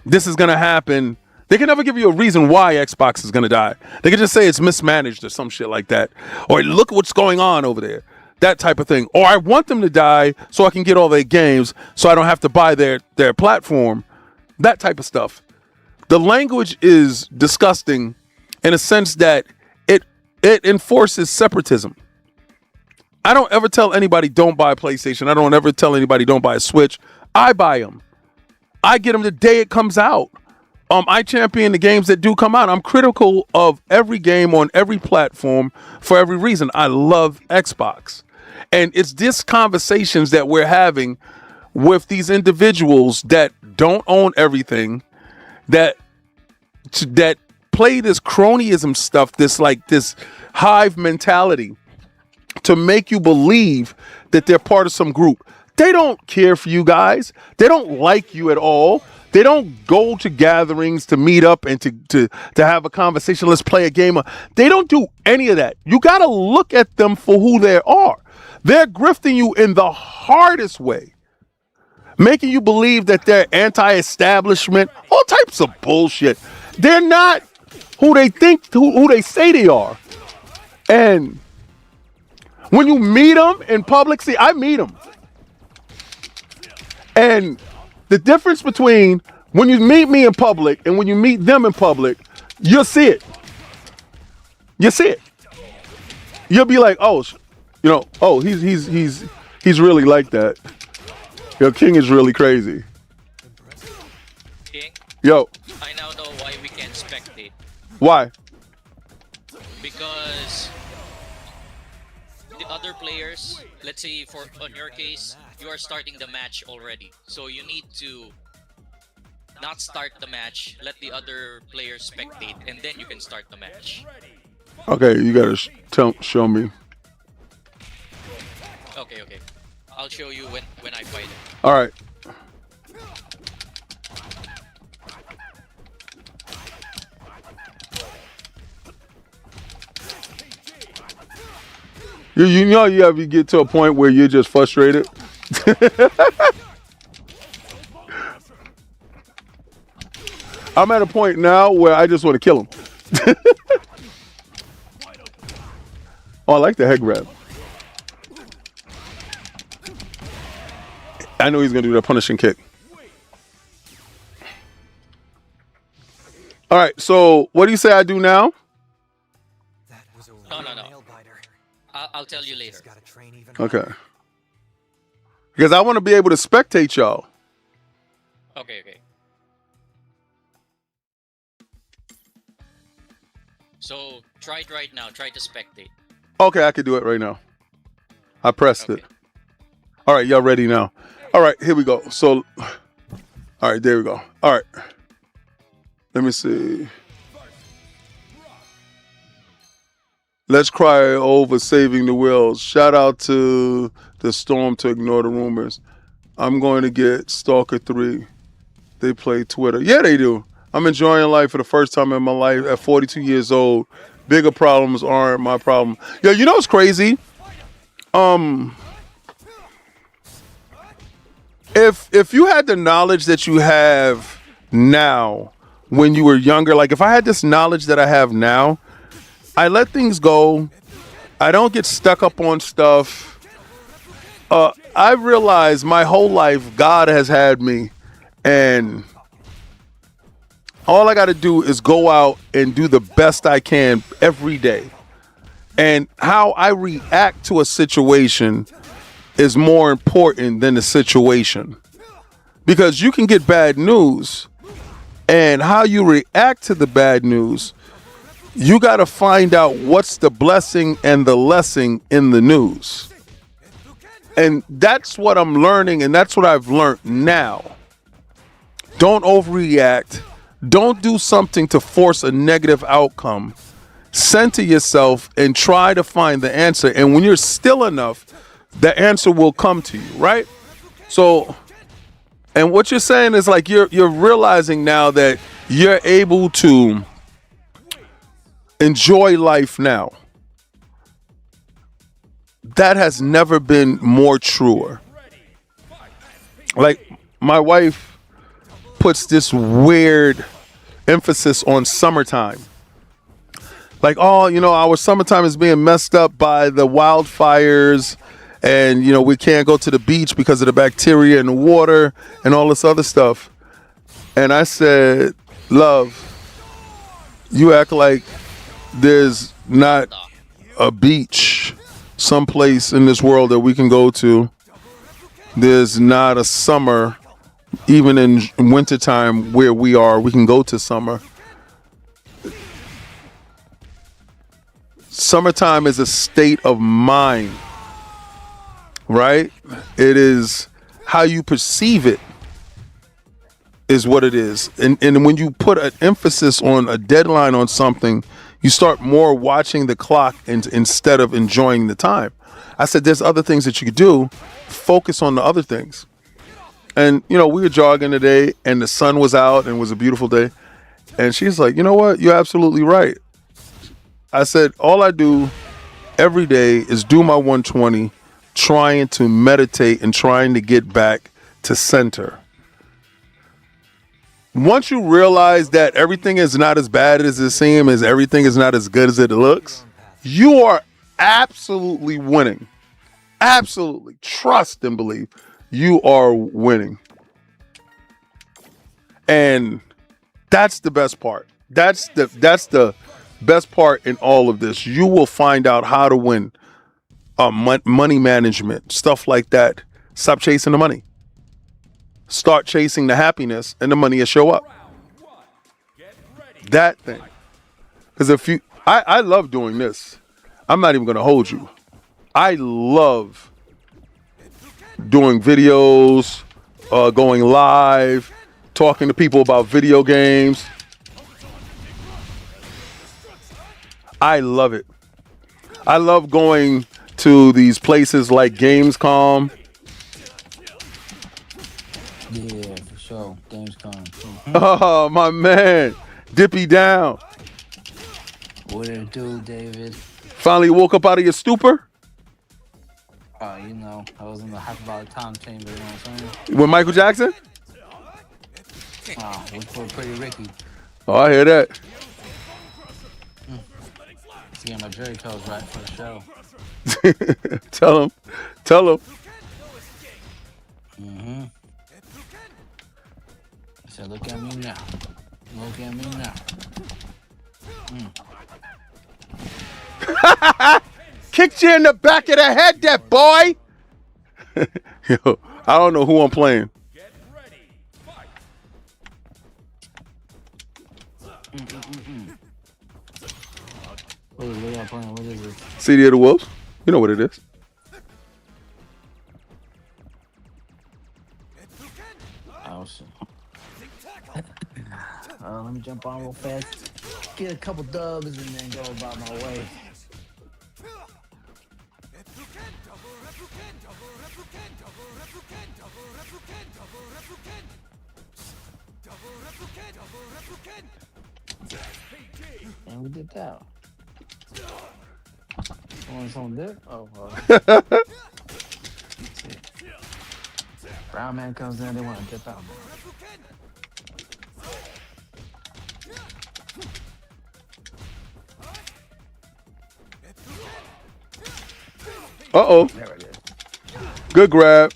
this is going to happen. They can never give you a reason why Xbox is going to die. They can just say it's mismanaged or some shit like that. Or look at what's going on over there. That type of thing. Or I want them to die so I can get all their games so I don't have to buy their platform. That type of stuff. The language is disgusting in a sense that it enforces separatism. I don't ever tell anybody don't buy a PlayStation. I don't ever tell anybody don't buy a Switch. I buy them. I get them the day it comes out. I champion the games that do come out. I'm critical of every game on every platform for every reason. I love Xbox. And it's this conversations that we're having with these individuals that don't own everything, that play this cronyism stuff, this hive mentality to make you believe that they're part of some group. They don't care for you guys. They don't like you at all. They don't go to gatherings to meet up and to have a conversation. Let's play a game. They don't do any of that. You got to look at them for who they are. They're grifting you in the hardest way, making you believe that they're anti-establishment, all types of bullshit. They're not who they think, who they say they are. And when you meet them in public, see, I meet them. And the difference between when you meet me in public and when you meet them in public, You'll see it. You see it. You'll be like, oh, oh, he's really like that. Yo, King is really crazy. King, Yo, I now know why we can't spectate. why? Because the other players, let's say on your case, you are starting the match already. So you need to not start the match, let the other players spectate, and then you can start the match. Okay, you gotta show me. Okay. I'll show you when I fight it. All right. You know you have to get to a point where you're just frustrated. I'm at a point now where I just want to kill him. Oh, I like the head grab. I know he's going to do that punishing kick. All right, so what do you say I do now? No. I'll tell you later. Okay. Because I want to be able to spectate y'all. Okay. So try it right now. Try to spectate. Okay, I can do it right now. I pressed it. All right, y'all ready now? All right, here we go. So, all right, there we go. All right. Let me see. Let's cry over saving the whales. Shout out to the Storm to ignore the rumors. I'm going to get Stalker 3. They play Twitter. Yeah, they do. I'm enjoying life for the first time in my life at 42 years old. Bigger problems aren't my problem. Yo, you know what's crazy? If you had the knowledge that you have now when you were younger, like if I had this knowledge that I have now, I let things go. I don't get stuck up on stuff. I realized my whole life God has had me, and all I got to do is go out and do the best I can every day. And how I react to a situation is more important than the situation. Because you can get bad news, and how you react to the bad news, you got to find out what's the blessing and the lesson in the news. And that's what I'm learning, and that's what I've learned now. Don't overreact. Don't do something to force a negative outcome. Center yourself and try to find the answer. And when you're still enough, the answer will come to you, right? So, and what you're saying is like you're realizing now that you're able to enjoy life now. That has never been more truer. Like my wife puts this weird emphasis on summertime. Like, oh, our summertime is being messed up by the wildfires, and we can't go to the beach because of the bacteria in the water and all this other stuff. And I said, love, you act like there's not a beach someplace in this world that we can go to. There's not a summer, even in wintertime where we are, we can go to summer. Summertime is a state of mind, right? It is how you perceive it is what it is. And when you put an emphasis on a deadline on something, you start more watching the clock instead of enjoying the time. I said, there's other things that you could do. Focus on the other things. And, we were jogging today and the sun was out and it was a beautiful day. And she's like, you know what? You're absolutely right. I said, all I do every day is do my 120, trying to meditate and trying to get back to center. Once you realize that everything is not as bad as it seems, as everything is not as good as it looks, you are absolutely winning. Absolutely. Trust and believe you are winning. And that's the best part. That's the best part in all of this. You will find out how to win. Money management, stuff like that. Stop chasing the money. Start chasing the happiness, and the money will show up. That thing. Because I love doing this. I'm not even going to hold you. I love doing videos, going live, talking to people about video games. I love it. I love going to these places like Gamescom. Yeah, for sure. Gamescom. Oh, my man. Dippy down. What it do, David? Finally woke up out of your stupor? You know, I was in the high-fidelity time chamber, you know what I'm saying? With Michael Jackson? With Pretty Ricky. Oh, I hear that. To get my Jerry codes right for the show. Tell him. Mm-hmm. I said, look at me now. Look at me now. Kicked you in the back of the head, that boy. Yo, I don't know who I'm playing. What am I playing? What is it? City of the Wolves. You know what it is. Oh, shit. Let me jump on real fast. Get a couple dubs and then go about my way. And we did that. Want some dip? Oh, Brown man comes in, they want to dip out. Uh-oh. There it is. Good grab.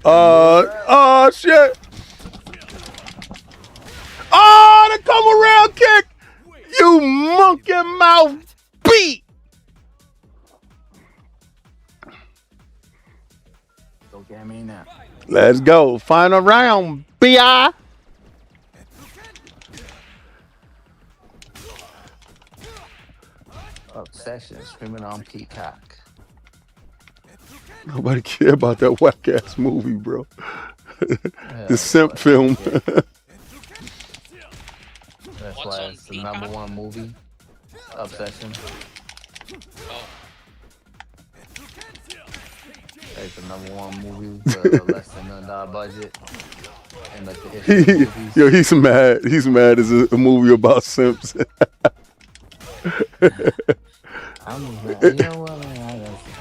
Oh, shit. Oh, the come around kick. You monkey mouth beat. Look at me now. Let's go. Final round, B.I. Obsession, screaming on Peacock. Nobody care about that whack ass movie, bro. The simp film. That's why it's the #1 movie. Obsession. Oh. It's the #1 movie with a less than $1 million budget. And like the history of movies. Yo, he's mad. He's mad. It's a movie about simps. I'm just mad. You know what, man?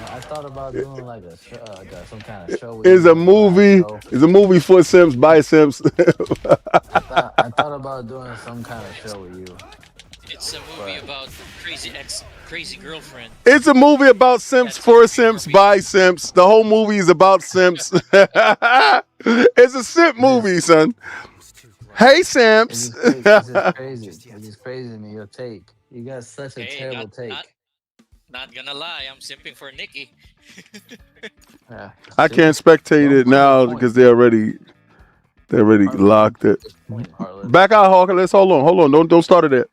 I thought about doing like a show, some kind of show. It's a movie. It's a movie for simps by simps. I thought about doing some kind of show with you. It's a movie about crazy girlfriend. It's a movie about simps for simps by simps. The whole movie is about simps. It's a simp movie, son. Hey, simps. It's just crazy. It's just crazy to me, your take. You got such a terrible take. Not gonna lie, I'm simping for Nikki. Yeah. I can't spectate it now because they already locked it. Back out, Hawker. Let's hold on. Don't start it yet.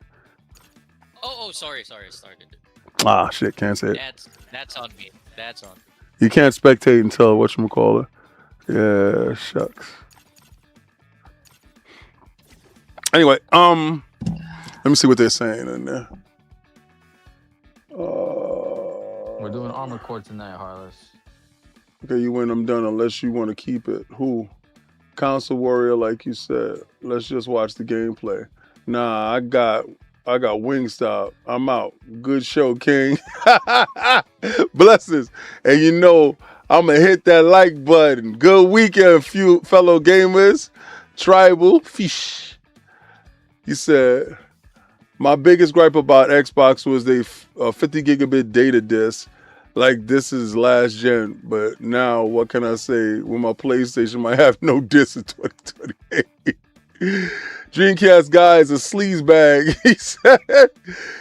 Oh, sorry, I started it. Ah, shit, can't say it. That's on me. That's on me. You can't spectate until whatchamacallit. Yeah, shucks. Anyway, let me see what they're saying in there. We're doing Armor Core tonight, Harless. Okay, you win, I'm done, unless you want to keep it. Who? Council Warrior, like you said. Let's just watch the gameplay. Nah, I got Wingstop. I'm out. Good show, King. Blessings. And you know, I'm going to hit that like button. Good weekend, fellow gamers. Tribal Fish. You said, My biggest gripe about Xbox was they 50 gigabit data disk. Like, this is last gen, but now what can I say? When my PlayStation might have no disc in 2028. Dreamcast guy is a sleaze bag. He said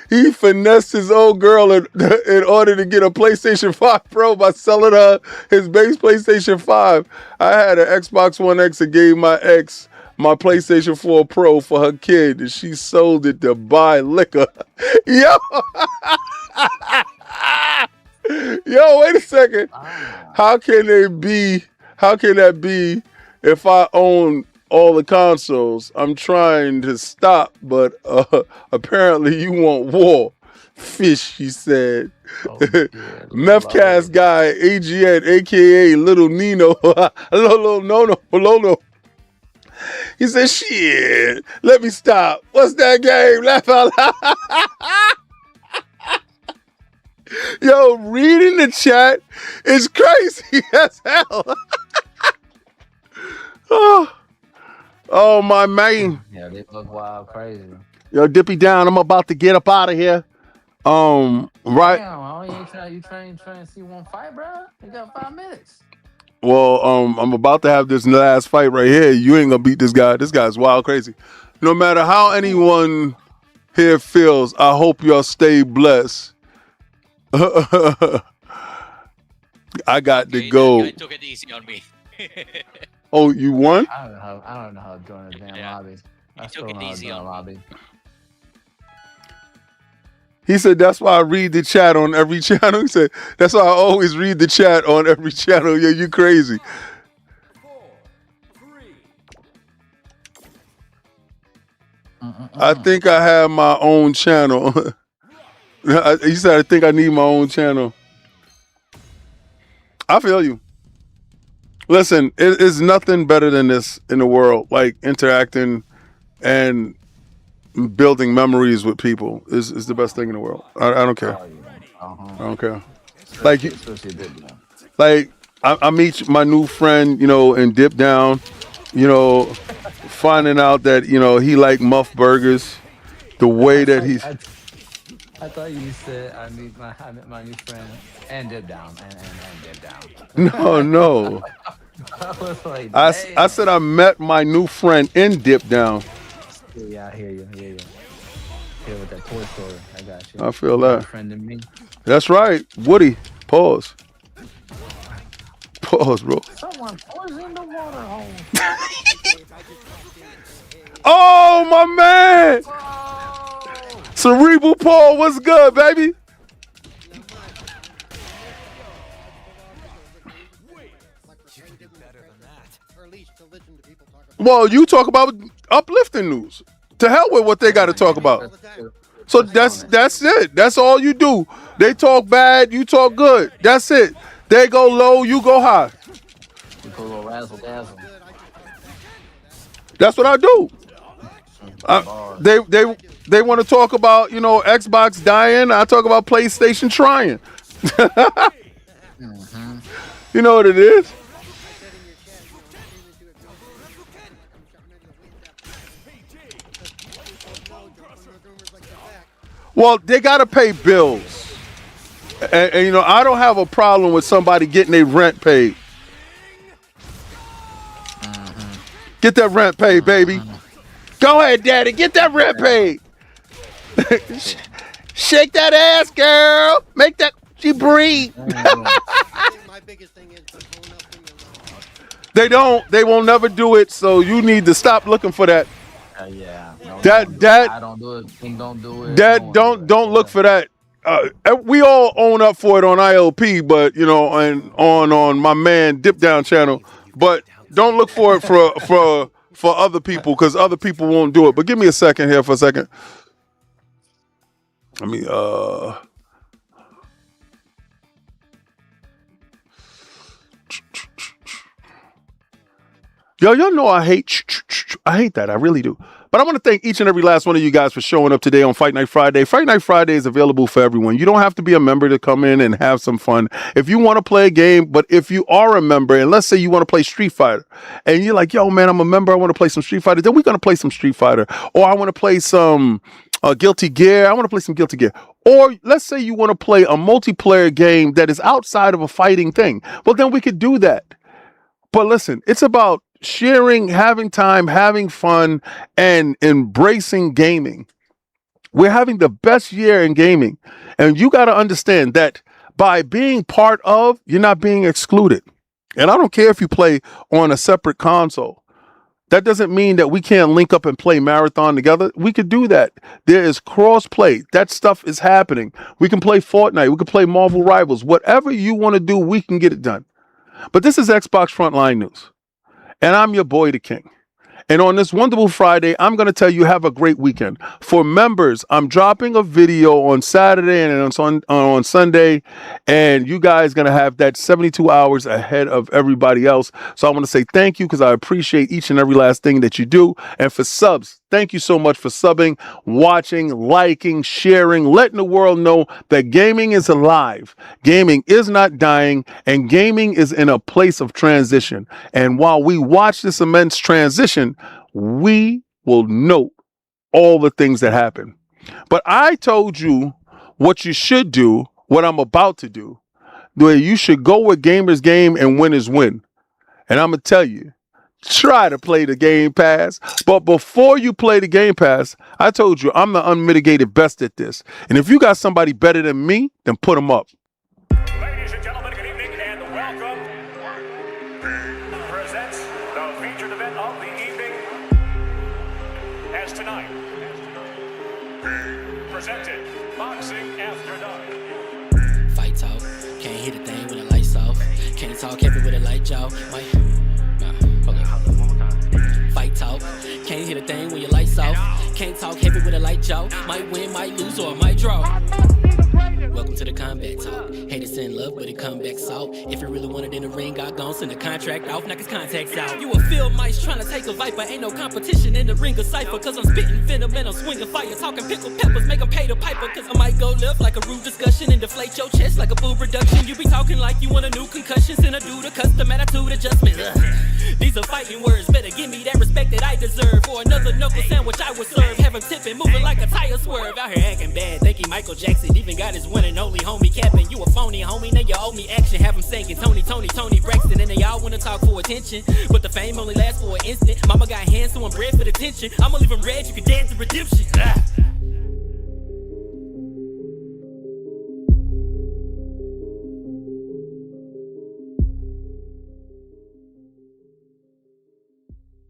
he finessed his old girl in order to get a PlayStation 5 Pro by selling her his base PlayStation 5. I had an Xbox One X and gave my ex my PlayStation 4 Pro for her kid, and she sold it to buy liquor. Yo! Yo, wait a second. How can that be if I own all the consoles? I'm trying to stop, but apparently you want war. Fish, he said. Methcast guy, AGN, aka Little Nino. No. He said, shit, let me stop. What's that game? Laugh out loud. Yo, reading the chat is crazy as hell. Oh, my man. Yeah, they look wild crazy. Yo, Dippy down. I'm about to get up out of here. Right. Damn, you trying to see one fight, bro? You got 5 minutes. Well, I'm about to have this last fight right here. You ain't gonna beat this guy. This guy's wild crazy. No matter how anyone here feels, I hope y'all stay blessed. I got to go. I took it easy on me. Oh, you won? I don't know how to join the damn lobby. I took it easy on lobby. He said, that's why I read the chat on every channel. He said, that's why I always read the chat on every channel. Yo, you crazy. 4, 3. I think I have my own channel. He said, I think I need my own channel. I feel you. Listen, it is nothing better than this in the world. Like, interacting and building memories with people is the best thing in the world. I don't care. I don't care. Like I meet my new friend, and dip down, finding out that, he like muff burgers, the way that he's. I thought you said I meet my new friend and dip down and dip down. No. I was like, I said I met my new friend in dip down. Yeah, I hear you. Here with that Toy Story. I got you. I feel that. Friend of me. That's right. Woody. Pause, bro. Someone poisoned the water hole. Oh, my man. Cerebral Paul, what's good, baby? Well, you talk about uplifting news. To hell with what they got to talk about. So that's it. That's all you do. They talk bad, you talk good. That's it. They go low, you go high. You put a little razzle dazzle. That's what I do. They want to talk about, Xbox dying. I talk about PlayStation trying. You know what it is? Well, they got to pay bills. And I don't have a problem with somebody getting their rent paid. Get that rent paid, baby. Go ahead, daddy. Get that rent paid. Shake that ass, girl. Make that she breathe. They won't never do it, so you need to stop looking for that. Yeah. No, I don't do it. Don't do it. Don't look for that. We all own up for it on ILP, but and on my man Dip Down channel. But don't look for it for other people, because other people won't do it. But give me a second here for a second. Let me y'all know I hate that. I really do. But I want to thank each and every last one of you guys for showing up today on Fight Night Friday. Fight Night Friday is available for everyone. You don't have to be a member to come in and have some fun. If you want to play a game, but if you are a member, and let's say you want to play Street Fighter, and you're like, yo, man, I'm a member, I want to play some Street Fighter, then we're going to play some Street Fighter. Or I want to play some Guilty Gear. I want to play some Guilty Gear. Or let's say you want to play a multiplayer game that is outside of a fighting thing. Well, then we could do that. But listen, it's about sharing, having time, having fun, and embracing gaming. We're having the best year in gaming. And you got to understand that by being part of, you're not being excluded. And I don't care if you play on a separate console. That doesn't mean that we can't link up and play Marathon together. We could do that. There is cross play. That stuff is happening. We can play Fortnite. We can play Marvel Rivals. Whatever you want to do, we can get it done. But this is Xbox Frontline News. And I'm your boy, the King. And on this wonderful Friday, I'm going to tell you have a great weekend. For members, I'm dropping a video on Saturday and on Sunday, and you guys going to have that 72 hours ahead of everybody else. So I want to say thank you because I appreciate each and every last thing that you do. And for subs, thank you so much for subbing, watching, liking, sharing, letting the world know that gaming is alive. Gaming is not dying, and gaming is in a place of transition. And while we watch this immense transition, we will note all the things that happen. But I told you what you should do, what I'm about to do, where you should go with Gamers Game and win is win. And I'm going to tell you, try to play the Game Pass. But before you play the Game Pass, I told you I'm the unmitigated best at this. And if you got somebody better than me, then put them up. Ladies and gentlemen, good evening and welcome. Presents the featured event of the evening. As tonight, presented Boxing After Dark. Fight talk, can't hit a thing when the lights off. Can't talk heavy with a light jaw. Fight talk, can't hit a thing when your lights off. Can't talk heavy with a light jaw. Might win, might lose, or might draw. Welcome to the combat talk. Haters in love, but it come back salt. If you really want it in the ring, I gon' send a contract off, knock his contacts out. You a field mice trying to take a viper. Ain't no competition in the ring of cipher. Cause I'm spitting venom and I'm swinging fire. Talking pickled peppers, make them pay the piper. Cause I might go left like a rude discussion and deflate your chest like a boob reduction. You be talking like you want a new concussion. Send a dude a custom attitude adjustment. These are fighting words, better give me that respect that I deserve. For another knuckle sandwich I would serve. Have him tipping, moving like a tire swerve. Out here acting bad, thinking Michael Jackson. Even got his one and only homie capping. You a phony homie, now you owe me action. Have him singing Tony Braxton. And they all wanna talk for attention, but the fame only lasts for an instant. Mama got hands so I'm bred for the tension. I'ma leave him red, you can dance to redemption.